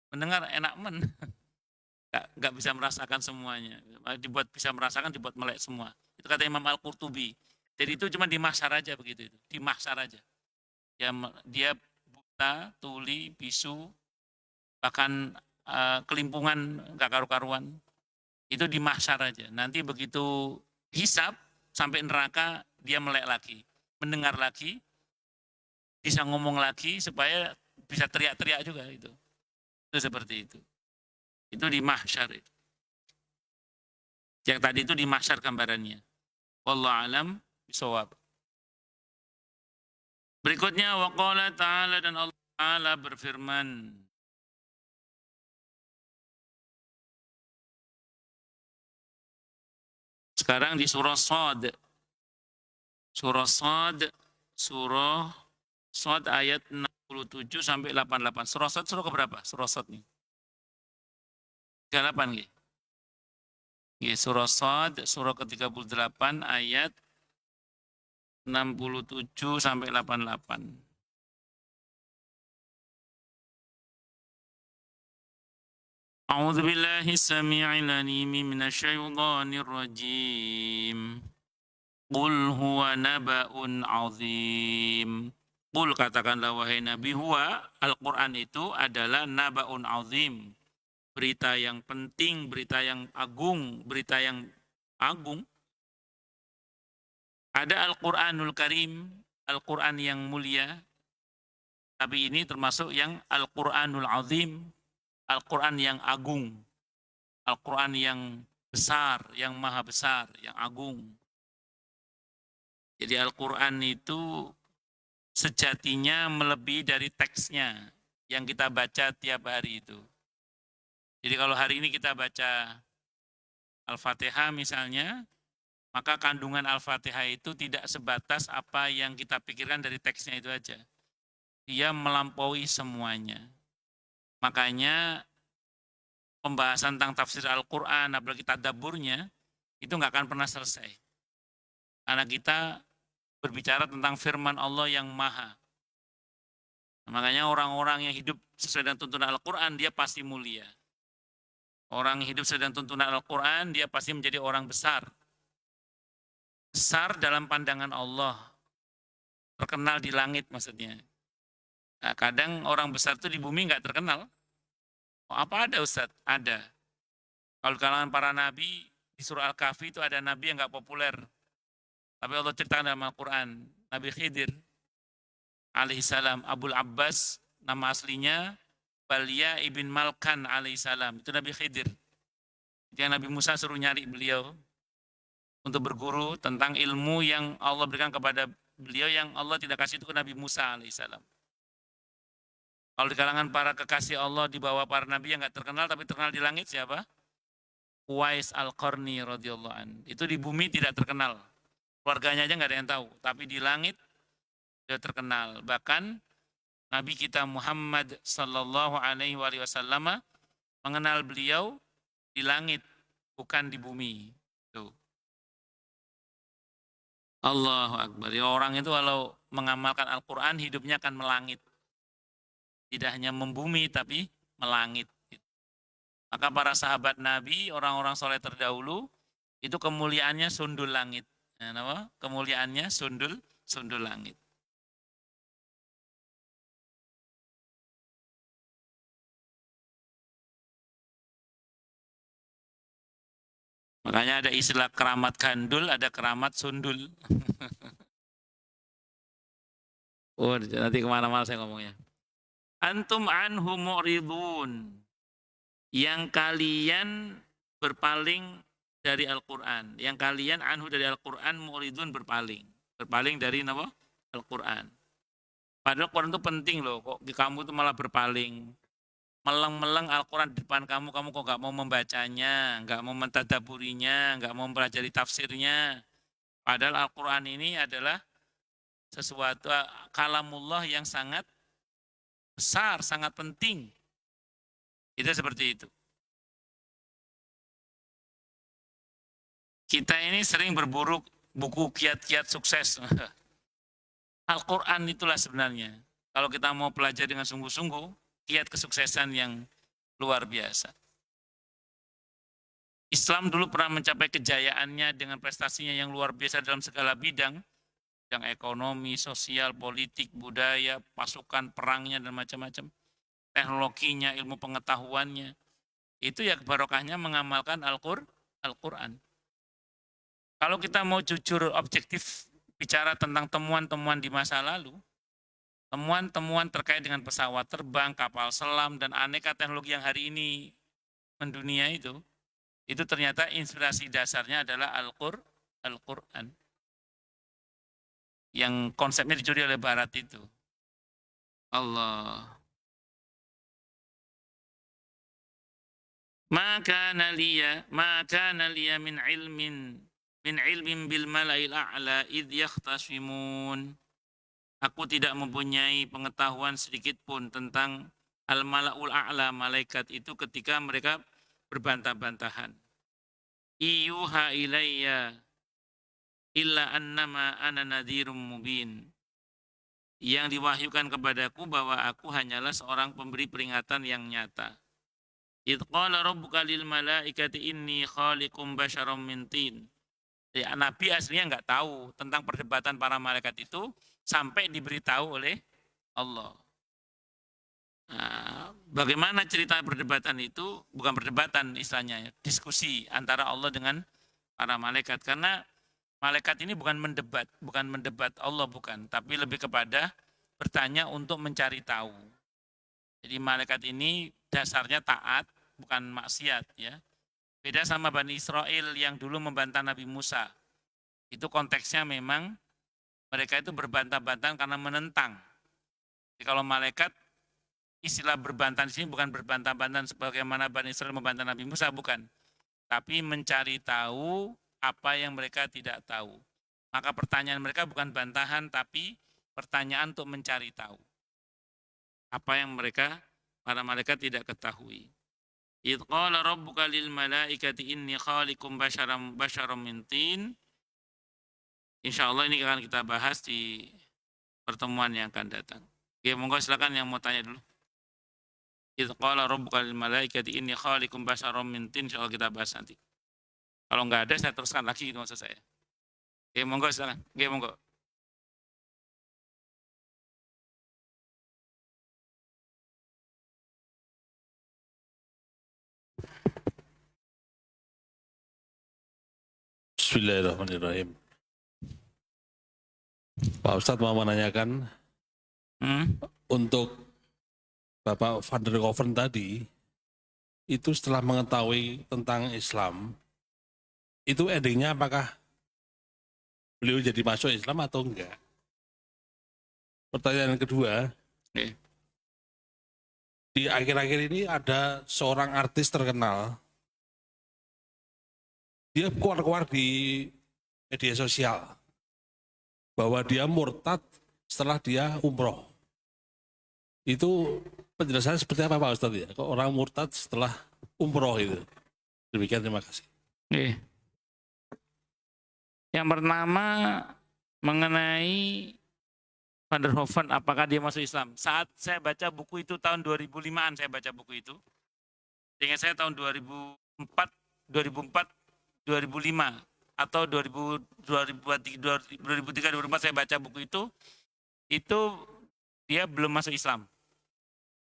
mendengar, enak men. Nggak bisa merasakan semuanya. Dibuat bisa merasakan, dibuat melek semua. Itu kata Imam Al-Qurtubi. Jadi itu cuma di mahsyar aja begitu itu. Di mahsyar aja. Dia buta, tuli, bisu, bahkan kelimpungan nggak karu-karuan. Itu di mahsyar aja. Nanti begitu hisab sampai neraka dia melek lagi, mendengar lagi, bisa ngomong lagi supaya bisa teriak-teriak juga itu. Itu seperti itu. Itu di mahsyar itu. Yang tadi itu di mahsyar gambarannya. Wallahu alam bisawab. Berikutnya waqala ta'ala dan Allah Ta'ala berfirman. Sekarang di surah Shad. Surah Shad, surah Shad ayat 67 sampai 88. Surah Shad surah keberapa? Surah Shad nih. 38 gitu. Surah Shad, surah ke-38 ayat 67 sampai 88. A'udzu billahi samii'il 'aliim minasyaitonir rajim. Qul huwa naba'un 'adzim. Qul katakanlah wahai Nabi, huwa Al-Qur'an itu adalah naba'un 'adzim. Berita yang penting, berita yang agung, berita yang agung. Ada Al-Qur'anul Karim, Al-Qur'an yang mulia. Tapi ini termasuk yang Al-Qur'anul 'Adzim, Al-Quran yang agung, Al-Quran yang besar, yang maha besar, yang agung. Jadi Al-Quran itu sejatinya melebihi dari teksnya yang kita baca tiap hari itu. Jadi kalau hari ini kita baca Al-Fatihah misalnya, maka kandungan Al-Fatihah itu tidak sebatas apa yang kita pikirkan dari teksnya itu aja. Dia melampaui semuanya. Makanya pembahasan tentang tafsir Al-Quran, apalagi tadabburnya, itu nggak akan pernah selesai. Karena kita berbicara tentang firman Allah yang maha. Makanya orang-orang yang hidup sesuai dengan tuntunan Al-Quran, dia pasti mulia. Orang yang hidup sesuai dengan tuntunan Al-Quran, dia pasti menjadi orang besar. Besar dalam pandangan Allah. terkenal di langit maksudnya. Nah, kadang orang besar itu di bumi nggak terkenal. Oh, apa ada Ustaz? Ada. Kalau di kalangan para nabi, di surah Al-Kahfi itu ada nabi yang nggak populer. Tapi Allah ceritakan dalam Al-Quran. Nabi Khidir alaihissalam, Abul Abbas, nama aslinya Balia ibn Malkan alaihissalam. Itu Nabi Khidir. Yang Nabi Musa suruh nyari beliau untuk berguru tentang ilmu yang Allah berikan kepada beliau yang Allah tidak kasih itu ke Nabi Musa alaihissalam. Kalau di kalangan para kekasih Allah di bawah para nabi yang nggak terkenal tapi terkenal di langit siapa? Uwais Al-Qarni radhiyallahu an. Itu di bumi tidak terkenal. Keluarganya aja nggak ada yang tahu. Tapi di langit dia terkenal. Bahkan Nabi kita Muhammad sallallahu alaihi wasallam mengenal beliau di langit, bukan di bumi. Tuh. Allahu Akbar. Ya, orang itu kalau mengamalkan Al-Quran hidupnya akan melangit. Tidak hanya membumi tapi melangit. Maka para sahabat Nabi, orang-orang soleh terdahulu, itu kemuliaannya sundul langit. Ya, apa? Kemuliaannya sundul langit. Makanya ada istilah keramat gandul, ada keramat sundul. Oh, nanti kemana-mana saya ngomongnya. Antum anhu mu'ridun. Yang kalian berpaling dari Al-Quran. Yang kalian anhu dari Al-Quran mu'ridun berpaling. Berpaling dari apa? Al-Quran. Padahal Al-Quran itu penting loh. Kok kamu itu malah berpaling. Meleng-meleng Al-Quran di depan kamu kok gak mau membacanya, gak mau mentadaburinya, gak mau mempelajari tafsirnya. Padahal Al-Quran ini adalah sesuatu kalamullah yang sangat besar, sangat penting. Itu seperti itu. Kita ini sering berburu buku kiat-kiat sukses. Al-Quran itulah sebenarnya. Kalau kita mau pelajari dengan sungguh-sungguh, kiat kesuksesan yang luar biasa. Islam dulu pernah mencapai kejayaannya dengan prestasinya yang luar biasa dalam segala bidang. Yang ekonomi, sosial, politik, budaya, pasukan, perangnya, dan macam-macam. Teknologinya, ilmu pengetahuannya. Itu ya barokahnya mengamalkan Al-Quran. Kalau kita mau jujur objektif bicara tentang temuan-temuan di masa lalu, temuan-temuan terkait dengan pesawat terbang, kapal selam, dan aneka teknologi yang hari ini mendunia itu ternyata inspirasi dasarnya adalah Al-Quran. Yang konsepnya dicuri oleh Barat itu. Allah. Maka nalia min ilmin bil malail a'la id yakhtasimun. Aku tidak mempunyai pengetahuan sedikit pun tentang al-mala'ul a'la, malaikat itu ketika mereka berbantah-bantahan. Iyuha ilayya illa annama ana nadhirum mubin. Yang diwahyukan kepadaku bahwa aku hanyalah seorang pemberi peringatan yang nyata. Idh qala rabbuka lil malaikati inni khaliqum basyaram min tin. Ya, Nabi aslinya nggak tahu tentang perdebatan para malaikat itu sampai diberitahu oleh Allah. Nah, bagaimana cerita perdebatan itu? Bukan perdebatan istilahnya, diskusi antara Allah dengan para malaikat. Karena malaikat ini bukan mendebat Allah bukan, tapi lebih kepada bertanya untuk mencari tahu. Jadi malaikat ini dasarnya taat, bukan maksiat ya. Beda sama Bani Israel yang dulu membantah Nabi Musa. Itu konteksnya memang mereka itu berbantah-bantahan karena menentang. Jadi kalau malaikat, istilah berbantah di sini bukan berbantah-bantahan sebagaimana Bani Israel membantah Nabi Musa, bukan. Tapi mencari tahu apa yang mereka tidak tahu. Maka pertanyaan mereka bukan bantahan, tapi pertanyaan untuk mencari tahu. Apa yang para malaikat tidak ketahui. Idh qala rabbuka lil malaikati inni khaliqum basyaram min tin. Insyaallah ini akan kita bahas di pertemuan yang akan datang. Oke, monggo silakan yang mau tanya dulu. Idh qala rabbuka lil malaikati inni khaliqum basyaram min tin, insyaallah kita bahas nanti. Kalau enggak ada saya teruskan lagi gitu maksud saya. Oke, monggo silakan. Oke, monggo. Bismillahirrahmanirrahim. Pak Ustadz mau menanyakan, untuk Bapak Van der Hoeven tadi, itu setelah mengetahui tentang Islam, itu endingnya apakah beliau jadi masuk Islam atau enggak? Pertanyaan kedua, di akhir-akhir ini ada seorang artis terkenal, dia keluar-keluar di media sosial bahwa dia murtad setelah dia umroh. Itu penjelasannya seperti apa Pak Ustadz ya? Kok orang murtad setelah umroh itu? Demikian, terima kasih. Yang pertama mengenai Van der Hoeven, apakah dia masuk Islam? Saat saya baca buku itu tahun 2005-an saya baca buku itu. Dengan saya tahun 2004, 2005 atau 2003, 2004 saya baca buku itu dia belum masuk Islam.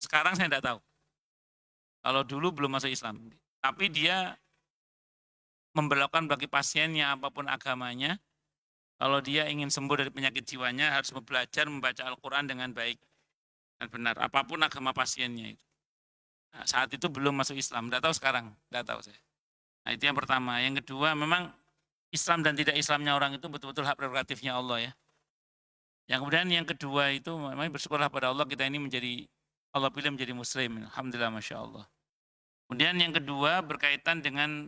Sekarang saya tidak tahu. Kalau dulu belum masuk Islam. Tapi dia memberlakukan bagi pasiennya apapun agamanya, kalau dia ingin sembuh dari penyakit jiwanya harus belajar membaca Al-Quran dengan baik dan benar. Apapun agama pasiennya itu. Nah, saat itu belum masuk Islam. Tidak tahu sekarang. Tidak tahu saya. Nah itu yang pertama. Yang kedua memang Islam dan tidak Islamnya orang itu betul-betul hak prerogatifnya Allah ya. Yang kemudian yang kedua itu memang bersyukurlah pada Allah kita ini Allah pilih menjadi muslim. Alhamdulillah Masya Allah. Kemudian yang kedua berkaitan dengan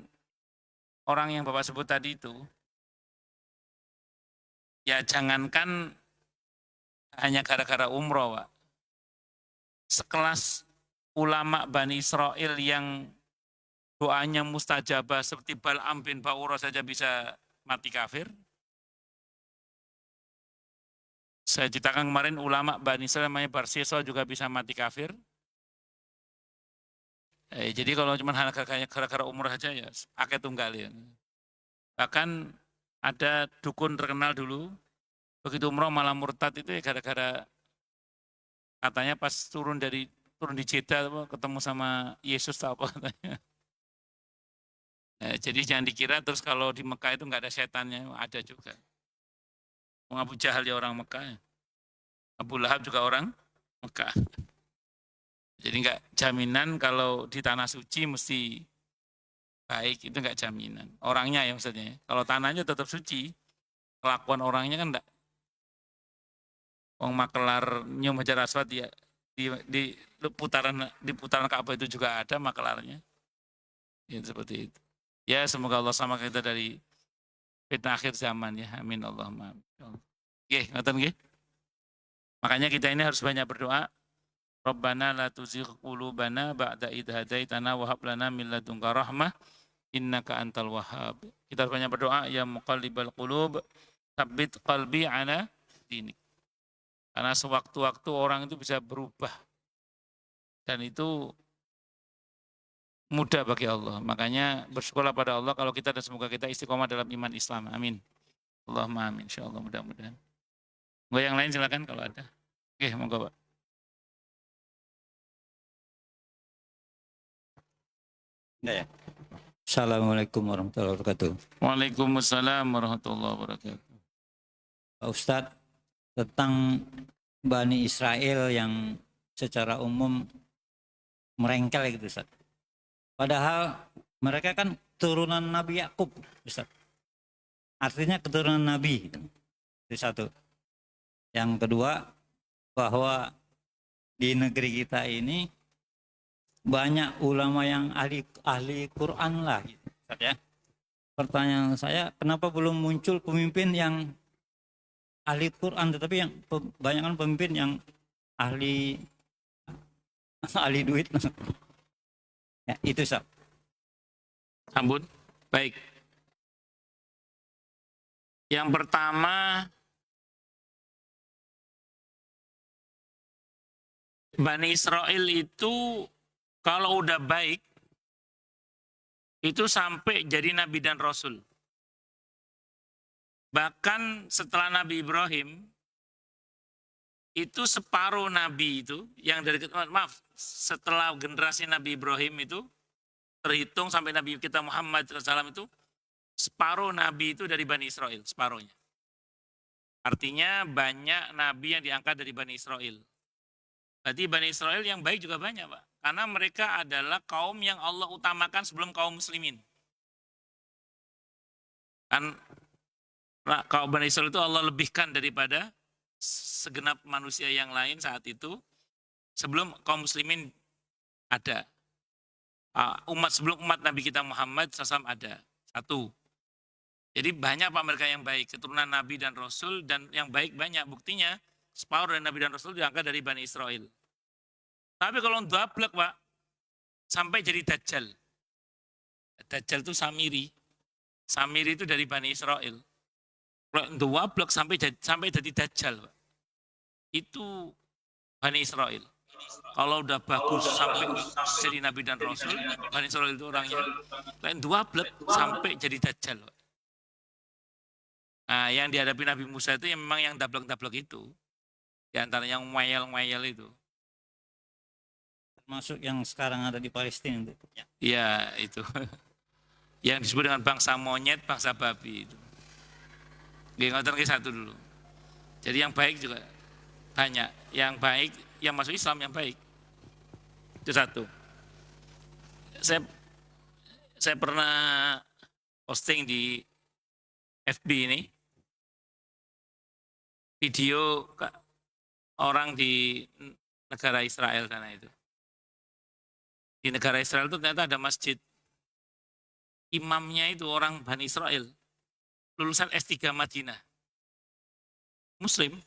orang yang Bapak sebut tadi itu. Ya jangankan hanya gara-gara umroh Pak. Sekelas ulama Bani Israel yang doanya mustajabah seperti Bal'am bin Ba'urah saja bisa mati kafir. Saya ceritakan kemarin ulama Bani Israel namanya Barsiso juga bisa mati kafir. Jadi kalau cuma gara-gara umrah saja ya akeh tunggal ya. Bahkan ada dukun terkenal dulu, begitu umroh malah murtad itu ya gara-gara katanya pas turun di Jeddah ketemu sama Yesus atau apa katanya. Jadi jangan dikira terus kalau di Mekah itu nggak ada setannya, ada juga. Abu Jahal ya orang Mekah, Abu Lahab juga orang Mekah. Jadi nggak jaminan kalau di tanah suci mesti baik, itu nggak jaminan. Orangnya ya maksudnya. Kalau tanahnya tetap suci, kelakuan orangnya kan enggak. Wong makelar nyium Hajar Aswad ya di putaran Ka'bah itu juga ada makelarnya. Ya seperti itu. Ya semoga Allah sama kita dari fitnah akhir zaman ya. Amin Allahumma. Oke, ngoten nggih. Makanya kita ini harus banyak berdoa. Rabbana la tuzigh qulubana ba'da idh hadaitana wa hab lana min ladunka rahmah innaka antal wahhab. Kita harus banyak berdoa ya muqallibal qulub tsabbit qalbi ala dinik. Karena sewaktu-waktu orang itu bisa berubah. Dan itu mudah bagi Allah. Makanya bersyukurlah pada Allah kalau kita dan semoga kita istiqomah dalam iman Islam. Amin. Allahumma amin. InsyaAllah mudah-mudahan. Mau yang lain silakan kalau ada. Oke, monggo Pak. Ya. Assalamualaikum warahmatullahi wabarakatuh. Waalaikumsalam warahmatullahi wabarakatuh. Pak Ustadz, tentang Bani Israel yang secara umum merengkel gitu Ustadz. Padahal mereka kan turunan Nabi Yakub, Ustadz. Artinya keturunan Nabi. Itu satu. Yang kedua, bahwa di negeri kita ini banyak ulama yang ahli Quran lah, Ustadz ya. Pertanyaan saya, kenapa belum muncul pemimpin yang ahli Quran, tetapi yang kebanyakan pemimpin yang ahli duit. Ya, itu Ustaz. Ampun. Baik. Yang pertama, Bani Israel itu kalau udah baik, itu sampai jadi Nabi dan Rasul. Bahkan setelah Nabi Ibrahim, itu separuh Nabi itu, yang dari, maaf, setelah generasi Nabi Ibrahim itu, terhitung sampai Nabi kita Muhammad SAW itu, separuh nabi itu dari Bani Israel, separuhnya. Artinya banyak nabi yang diangkat dari Bani Israel. Berarti Bani Israel yang baik juga banyak, Pak. Karena mereka adalah kaum yang Allah utamakan sebelum kaum muslimin. Kan kaum Bani Israel itu Allah lebihkan daripada segenap manusia yang lain saat itu sebelum kaum muslimin ada. Sebelum umat Nabi kita Muhammad SAW ada. Satu. Jadi banyak Pak mereka yang baik, keturunan Nabi dan Rasul, dan yang baik banyak. Buktinya separuh dari Nabi dan Rasul diangkat dari Bani Israel. Tapi kalau dablek Pak, sampai jadi Dajjal. Dajjal itu Samiri. Samiri itu dari Bani Israel. Kalau dablek sampai jadi Dajjal Pak. Itu Bani Israel. Kalau udah bagus sampai jadi Nabi dan Rasul, Bani Israel itu orangnya. Lain dablek sampai jadi Dajjal Pak. Nah, yang dihadapi Nabi Musa itu yang memang yang dablek-dablek itu. Di antara yang ngeyel-ngeyel itu. Termasuk yang sekarang ada di Palestina itu. Ya. Iya, itu. Yang disebut dengan bangsa monyet, bangsa babi itu. Ngoten ke satu dulu. Jadi yang baik juga banyak. Yang baik, yang masuk Islam yang baik. Itu satu. Saya pernah posting di FB ini video orang di negara Israel sana itu. Di negara Israel itu ternyata ada masjid. Imamnya itu orang Bani Israel. Lulusan S3 Madinah. Muslim.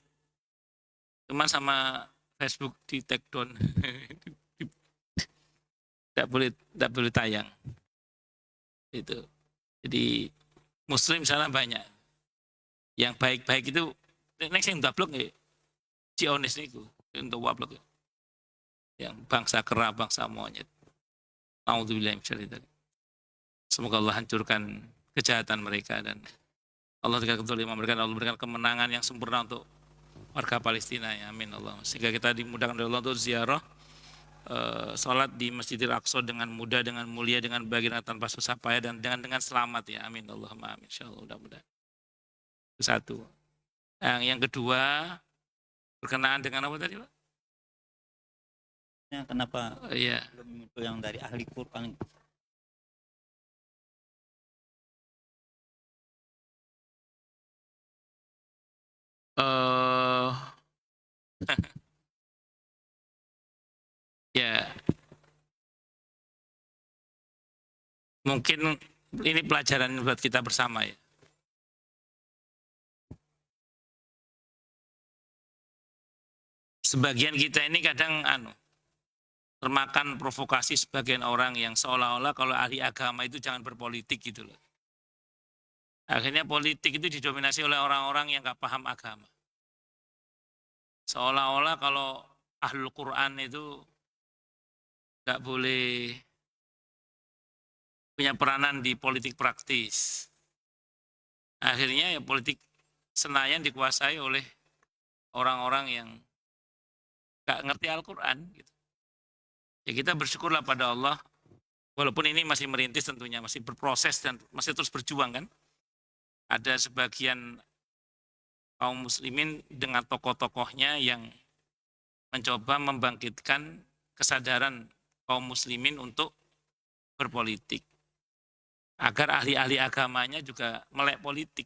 Cuma sama Facebook di take down. Tidak boleh tayang. Itu. Jadi Muslim sana banyak. Yang baik-baik itu next yang dablek nggih. Zionis niku untuk wablek. Yang bangsa kera, bangsa monyet. Nauzubillahi minasyaitonir rajim. Semoga Allah hancurkan kejahatan mereka dan Allah berikan kezaliman mereka, Allah berikan kemenangan yang sempurna untuk warga Palestina ya, amin Allah. Sehingga kita dimudahkan oleh Allah untuk ziarah salat di Masjidil Aqsa dengan mudah, dengan mulia, dengan bahagia, tanpa susah payah dan dengan selamat ya, amin Allahumma amin. Insyaallah mudah-mudahan. Itu satu. Yang kedua berkenaan dengan apa tadi Pak? Kenapa Iya. belum itu yang dari ahli Quran? Ya, mungkin ini pelajaran buat kita bersama ya. Sebagian kita ini kadang termakan provokasi sebagian orang yang seolah-olah kalau ahli agama itu jangan berpolitik gitu loh. Akhirnya politik itu didominasi oleh orang-orang yang gak paham agama. Seolah-olah kalau ahlul Quran itu gak boleh punya peranan di politik praktis. Akhirnya ya politik Senayan dikuasai oleh orang-orang yang gak ngerti Al-Quran. Gitu. Ya kita bersyukurlah pada Allah, walaupun ini masih merintis tentunya, masih berproses dan masih terus berjuang kan. Ada sebagian kaum muslimin dengan tokoh-tokohnya yang mencoba membangkitkan kesadaran kaum muslimin untuk berpolitik. Agar ahli-ahli agamanya juga melek politik.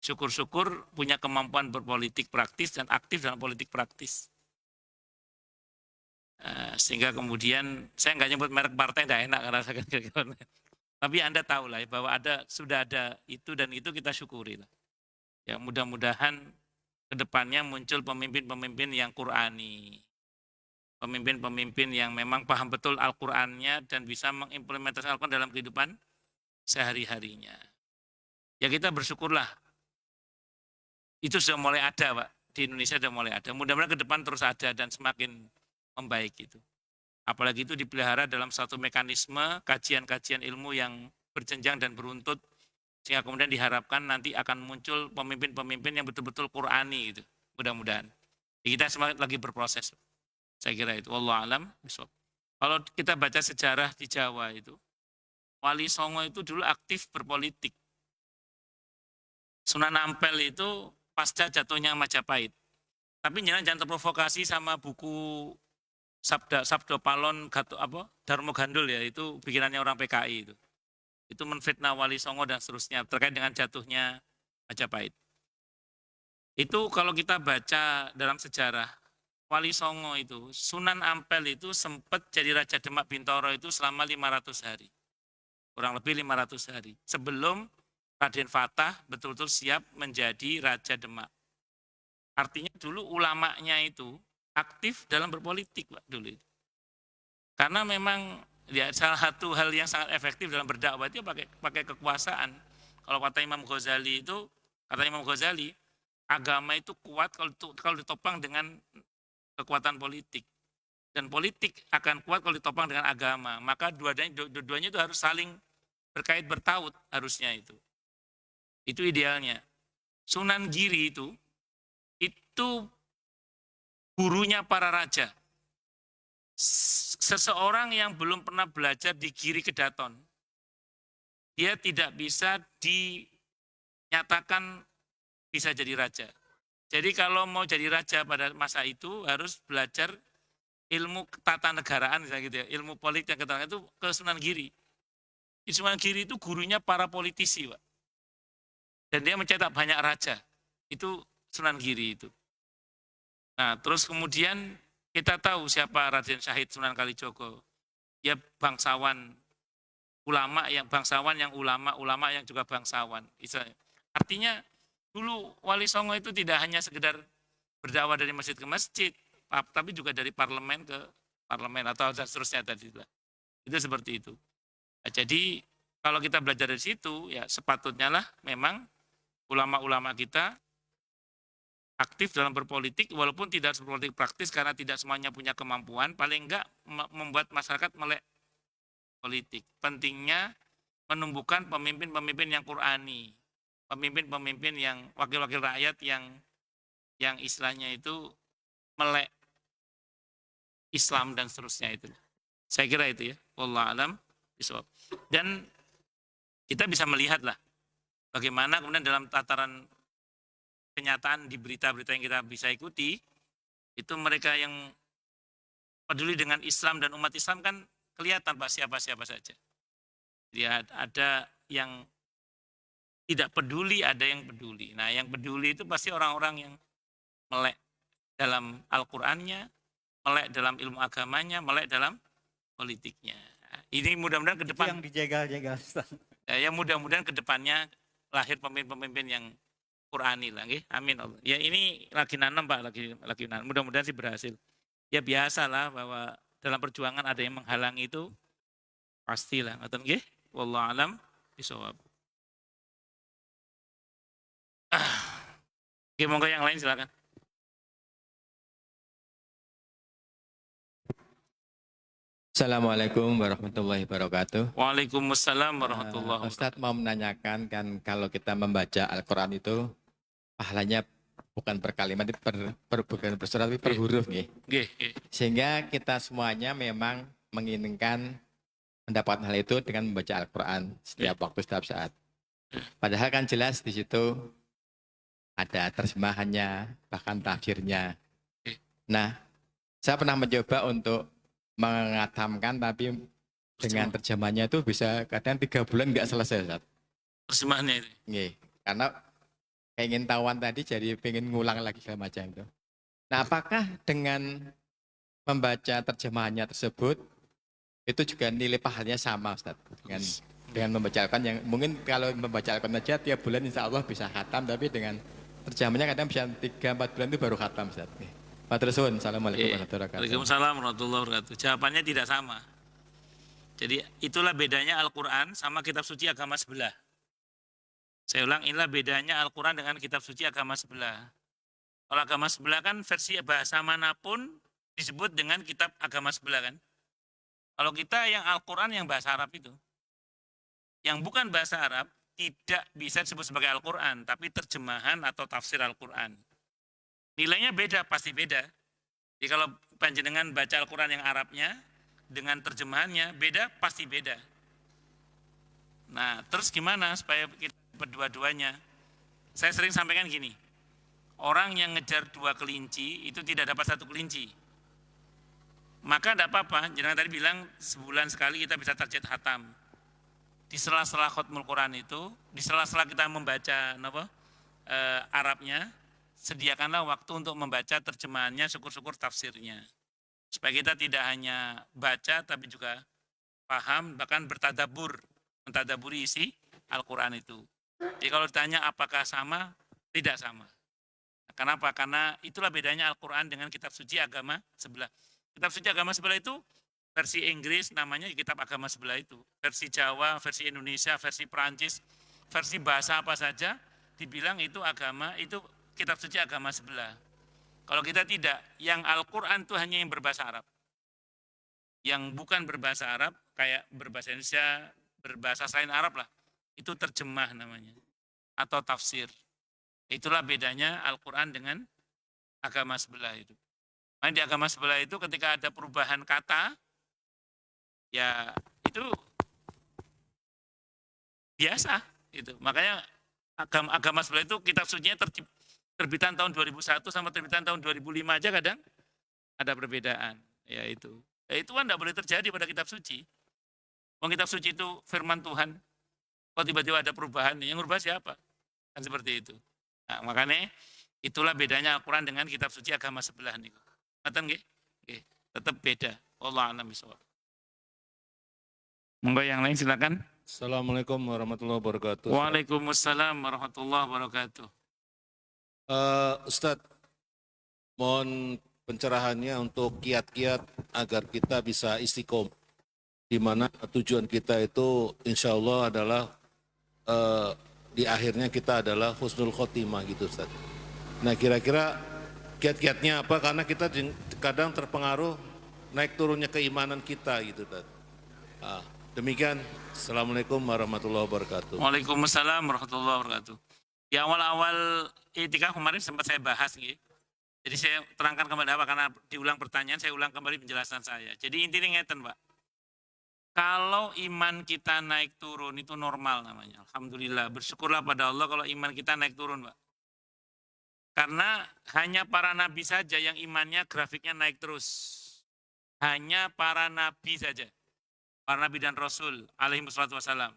Syukur-syukur punya kemampuan berpolitik praktis dan aktif dalam politik praktis. Sehingga kemudian, saya nggak nyebut merek partai, nggak enak karena saya tapi Anda tahu lah ya, bahwa sudah ada itu dan itu kita syukuri lah. Ya mudah-mudahan kedepannya muncul pemimpin-pemimpin yang Qurani. Pemimpin-pemimpin yang memang paham betul Al-Qur'annya dan bisa mengimplementasikan Al-Qur'an dalam kehidupan sehari-harinya. Ya kita bersyukurlah. Itu sudah mulai ada Pak. Di Indonesia sudah mulai ada. Mudah-mudahan ke depan terus ada dan semakin membaik itu. Apalagi itu dipelihara dalam satu mekanisme kajian-kajian ilmu yang berjenjang dan beruntut. Sehingga kemudian diharapkan nanti akan muncul pemimpin-pemimpin yang betul-betul Qur'ani gitu. Mudah-mudahan. Kita semakin lagi berproses. Saya kira itu. Wallahu a'lam bishawab. Kalau kita baca sejarah di Jawa itu, Wali Songo itu dulu aktif berpolitik. Sunan Ampel itu pasca jatuhnya Majapahit. Tapi jangan terprovokasi sama buku Sabdo Palon Darmo Gandul ya, itu bikinannya orang PKI itu. Itu menfitnah Wali Songo dan seterusnya terkait dengan jatuhnya Majapahit. Itu kalau kita baca dalam sejarah Wali Songo itu, Sunan Ampel itu sempat jadi Raja Demak Bintoro itu selama 500 hari. Kurang lebih 500 hari. Sebelum Raden Fatah betul-betul siap menjadi Raja Demak. Artinya dulu ulamanya itu aktif dalam berpolitik Pak, dulu itu. Karena memang ya, salah satu hal yang sangat efektif dalam berdakwah itu pakai kekuasaan. Kalau kata Imam Ghazali itu, agama itu kuat kalau ditopang dengan kekuatan politik. Dan politik akan kuat kalau ditopang dengan agama. Maka dua-duanya itu harus saling berkait bertaut harusnya itu. Itu idealnya. Sunan Giri itu gurunya para raja. Seseorang yang belum pernah belajar di Giri Kedaton, dia tidak bisa dinyatakan bisa jadi raja. Jadi kalau mau jadi raja pada masa itu harus belajar ilmu tata negaraan, gitu ya, ilmu politik yang itu ke Sunan Giri. Sunan Giri itu gurunya para politisi, Pak. Dan dia mencetak banyak raja. Itu Sunan Giri itu. Nah, terus kemudian kita tahu siapa Raden Syahid Sunan Kalijogo. Dia bangsawan yang ulama yang juga bangsawan. Artinya dulu Wali Songo itu tidak hanya sekedar berdakwah dari masjid ke masjid, tapi juga dari parlemen ke parlemen atau seterusnya tadi. Itu seperti itu. Nah, jadi kalau kita belajar dari situ, ya sepatutnya lah memang ulama-ulama kita aktif dalam berpolitik, walaupun tidak berpolitik praktis karena tidak semuanya punya kemampuan, paling enggak membuat masyarakat melek politik. Pentingnya menumbuhkan pemimpin-pemimpin yang Qur'ani, pemimpin-pemimpin yang wakil-wakil rakyat yang istilahnya itu melek Islam dan seterusnya itu. Saya kira itu ya. Wallahu a'lam bishawab. Dan kita bisa melihat lah bagaimana kemudian dalam tataran kenyataan di berita-berita yang kita bisa ikuti, itu mereka yang peduli dengan Islam dan umat Islam kan kelihatan Pak siapa-siapa saja. Jadi ada yang tidak peduli, ada yang peduli. Nah yang peduli itu pasti orang-orang yang melek dalam Al-Qur'annya, melek dalam ilmu agamanya, melek dalam politiknya. Ini mudah-mudahan ke depan. Yang dijegal-jegal. Ya mudah-mudahan ke depannya lahir pemimpin-pemimpin yang Qur'ani lah, amin Allah. Ya ini lagi nanam Pak, lagi nanam. Mudah-mudahan sih berhasil. Ya biasalah bahwa dalam perjuangan ada yang menghalangi itu pastilah. Ngoten nggih? Wallahu alam bishawab. Oke, monggo yang lain silakan. Assalamualaikum warahmatullahi wabarakatuh. Waalaikumsalam warahmatullahi wabarakatuh. Ustadz mau menanyakan kan kalau kita membaca Al-Quran itu pahalanya bukan per kalimat, bukan per surat, tapi per huruf. Sehingga kita semuanya memang menginginkan mendapatkan hal itu dengan membaca Al-Quran setiap waktu, setiap saat. Padahal kan jelas di situ ada terjemahannya, bahkan tafsirnya. Nah, saya pernah mencoba untuk mengatamkan, tapi dengan terjemahannya itu bisa kadang 3 bulan nggak selesai, Ustaz. Terjemahannya itu? Karena pengen tahuan tadi jadi pengen ngulang lagi segala macam itu. Nah, apakah dengan membaca terjemahannya tersebut itu juga nilai pahalanya sama, Ustaz? Dengan membaca Al-Quran yang mungkin kalau membaca Al-Quran aja tiap bulan insya Allah bisa khatam, tapi dengan terjemahannya kadang bisa 3-4 bulan itu baru khatam, Ustaz. Matursun, assalamualaikum warahmatullahi wabarakatuh. Waalaikumsalam warahmatullahi wabarakatuh. Jawabannya tidak sama. Jadi itulah bedanya Al-Quran sama kitab suci agama sebelah. Saya ulang, inilah bedanya Al-Quran dengan kitab suci agama sebelah. Kalau agama sebelah kan versi bahasa manapun disebut dengan kitab agama sebelah kan. Kalau kita yang Al-Quran yang bahasa Arab itu, yang bukan bahasa Arab tidak bisa disebut sebagai Al-Quran, tapi terjemahan atau tafsir Al-Quran. Nilainya beda, pasti beda. Jadi kalau panjenengan baca Al-Quran yang Arabnya dengan terjemahannya beda, pasti beda. Nah, terus gimana supaya kita berdua-duanya? Saya sering sampaikan gini, orang yang ngejar 2 kelinci itu tidak dapat 1 kelinci. Maka tidak apa-apa, jangan tadi bilang sebulan sekali kita bisa target hatam. Di sela-sela khutmul Quran itu, di sela-sela kita membaca Arabnya, sediakanlah waktu untuk membaca terjemahannya, syukur-syukur tafsirnya. Supaya kita tidak hanya baca tapi juga paham, bahkan bertadabur, mentadaburi isi Al-Quran itu. Jadi kalau ditanya apakah sama, tidak sama. Kenapa? Karena itulah bedanya Al-Quran dengan kitab suci agama sebelah. Kitab suci agama sebelah itu versi Inggris namanya kitab agama sebelah itu. Versi Jawa, versi Indonesia, versi Perancis, versi bahasa apa saja dibilang itu agama, itu kitab suci agama sebelah. Kalau kita tidak, yang Al-Quran itu hanya yang berbahasa Arab. Yang bukan berbahasa Arab, kayak berbahasa Indonesia, berbahasa selain Arab lah, itu terjemah namanya. Atau tafsir. Itulah bedanya Al-Quran dengan agama sebelah itu. Nah, di agama sebelah itu ketika ada perubahan kata, ya itu biasa. Itu. Makanya agama sebelah itu kitab sucinya terbitan tahun 2001 sama terbitan tahun 2005 aja kadang ada perbedaan. Ya itu kan tidak boleh terjadi pada kitab suci. Kitab suci itu firman Tuhan. Kok tiba-tiba ada perubahan, yang berubah siapa? Kan seperti itu. Nah, makanya itulah bedanya Al-Quran dengan kitab suci agama sebelah nih. Ngaten nggih? Nggih, tetap beda. Wallahu a'lam bishawab. Monggo yang lain silakan. Assalamualaikum warahmatullahi wabarakatuh. Waalaikumsalam warahmatullahi wabarakatuh. Ustadz, mohon pencerahannya untuk kiat-kiat agar kita bisa istiqomah, di mana tujuan kita itu insya Allah adalah di akhirnya kita adalah husnul khotimah gitu Ustadz. Nah kira-kira kiat-kiatnya apa, karena kita kadang terpengaruh naik turunnya keimanan kita gitu Ustadz. Demikian, Assalamualaikum warahmatullahi wabarakatuh. Waalaikumsalam warahmatullahi wabarakatuh. Di awal-awal itikaf kemarin sempat saya bahas gitu. Jadi saya terangkan kembali apa, karena diulang pertanyaan, saya ulang kembali penjelasan saya. Jadi intinya ngeten Pak, kalau iman kita naik turun itu normal namanya. Alhamdulillah, bersyukurlah pada Allah kalau iman kita naik turun Pak. Karena hanya para nabi saja yang imannya grafiknya naik terus. Hanya para nabi saja. Para nabi dan rasul alaihi wassalatu wassalam.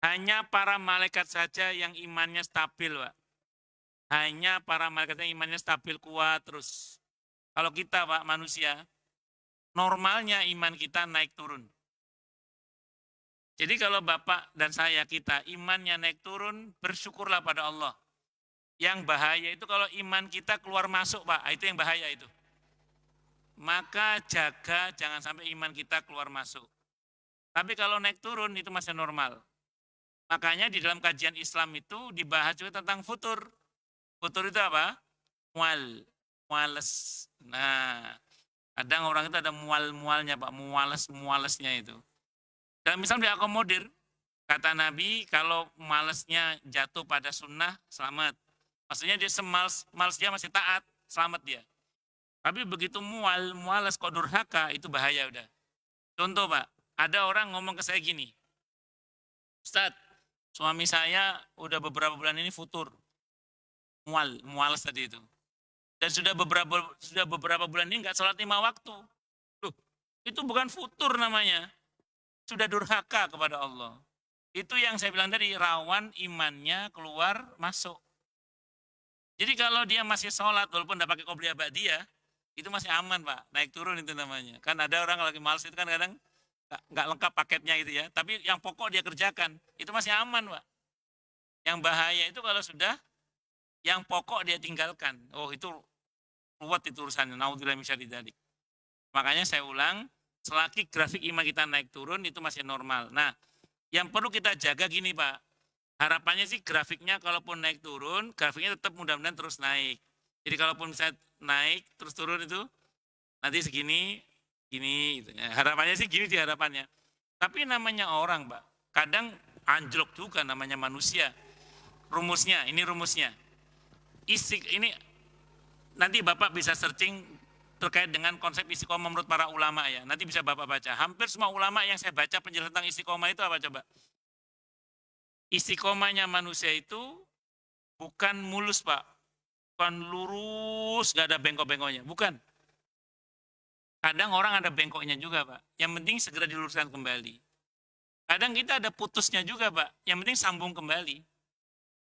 Hanya para malaikat saja yang imannya stabil, Pak. Hanya para malaikat yang imannya stabil, kuat terus. Kalau kita, Pak, manusia, normalnya iman kita naik turun. Jadi kalau Bapak dan saya, kita imannya naik turun, bersyukurlah pada Allah. Yang bahaya itu kalau iman kita keluar masuk, Pak. Itu yang bahaya itu. Maka jaga jangan sampai iman kita keluar masuk. Tapi kalau naik turun itu masih normal. Makanya di dalam kajian Islam itu dibahas juga tentang futur. Futur itu apa? Muales. Nah, kadang orang itu ada mualnya Pak, mualesnya itu. Dan misal diakomodir, kata Nabi kalau malesnya jatuh pada sunnah, selamat. Maksudnya dia semales dia masih taat, selamat dia. Tapi begitu muales kok durhaka, itu bahaya udah. Contoh Pak, ada orang ngomong ke saya gini, Ustadz, suami saya udah beberapa bulan ini futur. Muales tadi itu. Dan sudah beberapa bulan ini enggak sholat 5 waktu. Loh, itu bukan futur namanya. Sudah durhaka kepada Allah. Itu yang saya bilang tadi, rawan imannya keluar masuk. Jadi kalau dia masih sholat, walaupun tidak pakai qobliyah ba'diyah, itu masih aman Pak, naik turun itu namanya. Kan ada orang kalau lagi malas itu kan kadang nggak lengkap paketnya gitu ya. Tapi yang pokok dia kerjakan, itu masih aman Pak. Yang bahaya itu kalau sudah yang pokok dia tinggalkan. Oh itu ruwet itu urusannya. Naudzubillah min syarri dzalik. Makanya saya ulang, selagi grafik iman kita naik turun itu masih normal. Nah, yang perlu kita jaga gini Pak. Harapannya sih grafiknya kalaupun naik turun, grafiknya tetap mudah-mudahan terus naik. Jadi kalaupun misalnya naik terus turun itu nanti segini, gini. Gitu. Harapannya sih gini harapannya. Tapi namanya orang Pak, kadang anjlok juga namanya manusia. Rumusnya, ini rumusnya. Ini nanti Bapak bisa searching terkait dengan konsep istiqomah menurut para ulama ya. Nanti bisa Bapak baca. Hampir semua ulama yang saya baca penjelasan tentang istiqomah itu apa coba? Istiqomahnya manusia itu bukan mulus Pak, bukan lurus, gak ada bengkok-bengkoknya, bukan. Kadang orang ada bengkoknya juga Pak, yang penting segera diluruskan kembali. Kadang kita ada putusnya juga Pak, yang penting sambung kembali.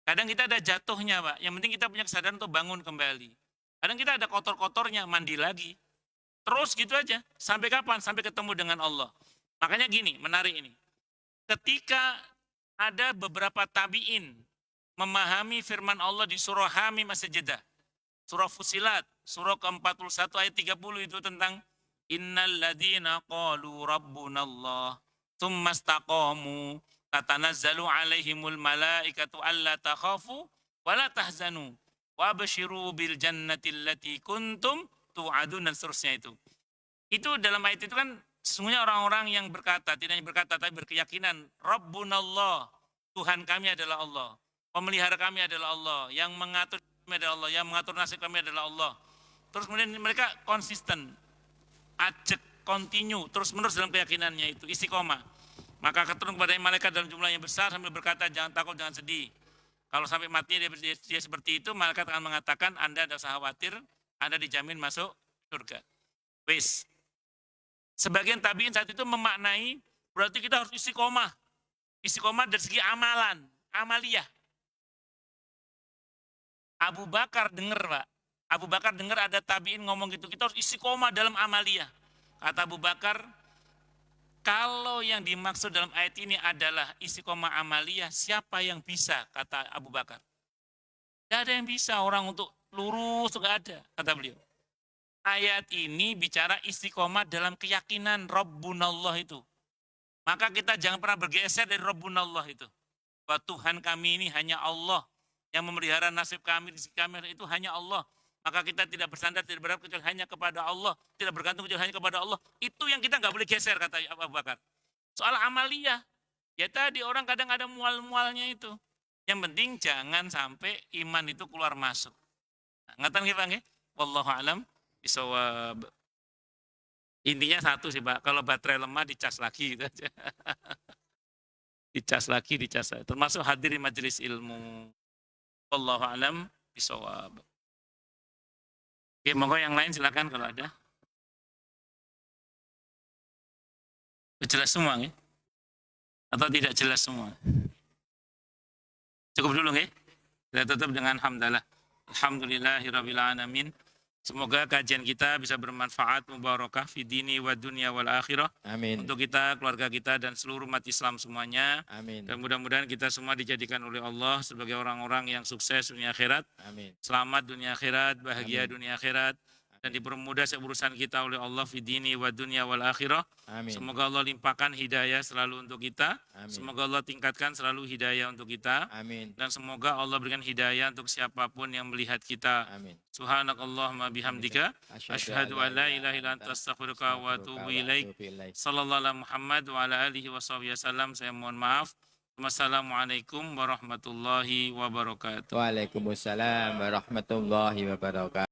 Kadang kita ada jatuhnya Pak, yang penting kita punya kesadaran untuk bangun kembali. Kadang kita ada kotor-kotornya, mandi lagi. Terus gitu aja, sampai kapan? Sampai ketemu dengan Allah. Makanya gini, menarik ini. Ketika ada beberapa tabi'in memahami firman Allah di surah Hamim As-Sajdah, surah Fusilat, surah ke-41 ayat 30 itu tentang innal ladzina qalu rabbunallah tsumma istaqamu tatanazzalu alaihimul malaikatu alla takhafu wa la tahzanu wa basyiru bil jannati allati kuntum tu'adun dan seterusnya itu. Itu dalam ayat itu kan sesungguhnya orang-orang yang berkata, tidak hanya berkata tapi berkeyakinan rabbunallah, Tuhan kami adalah Allah, pemelihara kami adalah Allah, yang mengatur kami adalah Allah, yang mengatur nasib kami adalah Allah. Terus kemudian mereka konsisten, ajak, continue, terus-menerus dalam keyakinannya itu, istiqomah. Maka keturun kepada malaikat dalam jumlah yang besar sambil berkata, jangan takut, jangan sedih. Kalau sampai matinya dia seperti itu, malaikat akan mengatakan, Anda tidak usah khawatir, Anda dijamin masuk surga. Wis. Sebagian tabiin saat itu memaknai, berarti kita harus istiqomah. Istiqomah dari segi amalan, amaliyah. Abu Bakar dengar Pak, Abu Bakar dengar ada tabiin ngomong gitu, kita harus istiqomah dalam amaliyah. Kata Abu Bakar, kalau yang dimaksud dalam ayat ini adalah istiqomah amaliyah, siapa yang bisa? Kata Abu Bakar. Tidak ada yang bisa orang untuk lurus, tidak ada, kata beliau. Ayat ini bicara istiqomah dalam keyakinan Rabbunallah itu. Maka kita jangan pernah bergeser dari Rabbunallah itu. Bahwa Tuhan kami ini hanya Allah. Yang memelihara nasib kami, rezeki kami itu hanya Allah. Maka kita tidak bersandar, tidak berharap kecuali hanya kepada Allah. Tidak bergantung kecuali hanya kepada Allah. Itu yang kita nggak boleh geser, kata Abu Bakar. Soal amaliyah, ya tadi orang kadang ada mual-mualnya itu. Yang penting jangan sampai iman itu keluar masuk. Ngatan nggih Pak nggih? Wallahu a'lam bishawab. Intinya satu sih Pak, kalau baterai lemah dicas lagi gitu aja. Dicas lagi, dicas lagi. Termasuk hadir di majelis ilmu. Wallahu a'lam bishawab. Oke, monggo yang lain silakan kalau ada. Jelas semua nggih? Atau tidak jelas semua? Cukup dulu nggih? Kita tutup dengan hamdalah. Alhamdulillahirabbil alamin. Semoga kajian kita bisa bermanfaat, mubarakah fi dini wa dunya wal akhirah. Amin. Untuk kita, keluarga kita dan seluruh umat Islam semuanya. Amin. Dan mudah-mudahan kita semua dijadikan oleh Allah sebagai orang-orang yang sukses dunia akhirat. Amin. Selamat dunia akhirat, bahagia Amin. dunia akhirat. Dan dipermudah urusan kita oleh Allah fi dini wa dunya wal akhirah. Amin. Semoga Allah limpahkan hidayah selalu untuk kita. Amin. Semoga Allah tingkatkan selalu hidayah untuk kita. Amin. Dan semoga Allah berikan hidayah untuk siapapun yang melihat kita. Amin. Subhanakallahumma bihamdika. Asyhadu an la ilaha illa anta astaghfiruka wa atubu ilaik. Sallallahu alaihi Muhammad wa ala alihi wa sahbihi wasallam. Saya mohon maaf. Wassalamualaikum warahmatullahi wabarakatuh. Waalaikumsalam warahmatullahi wabarakatuh.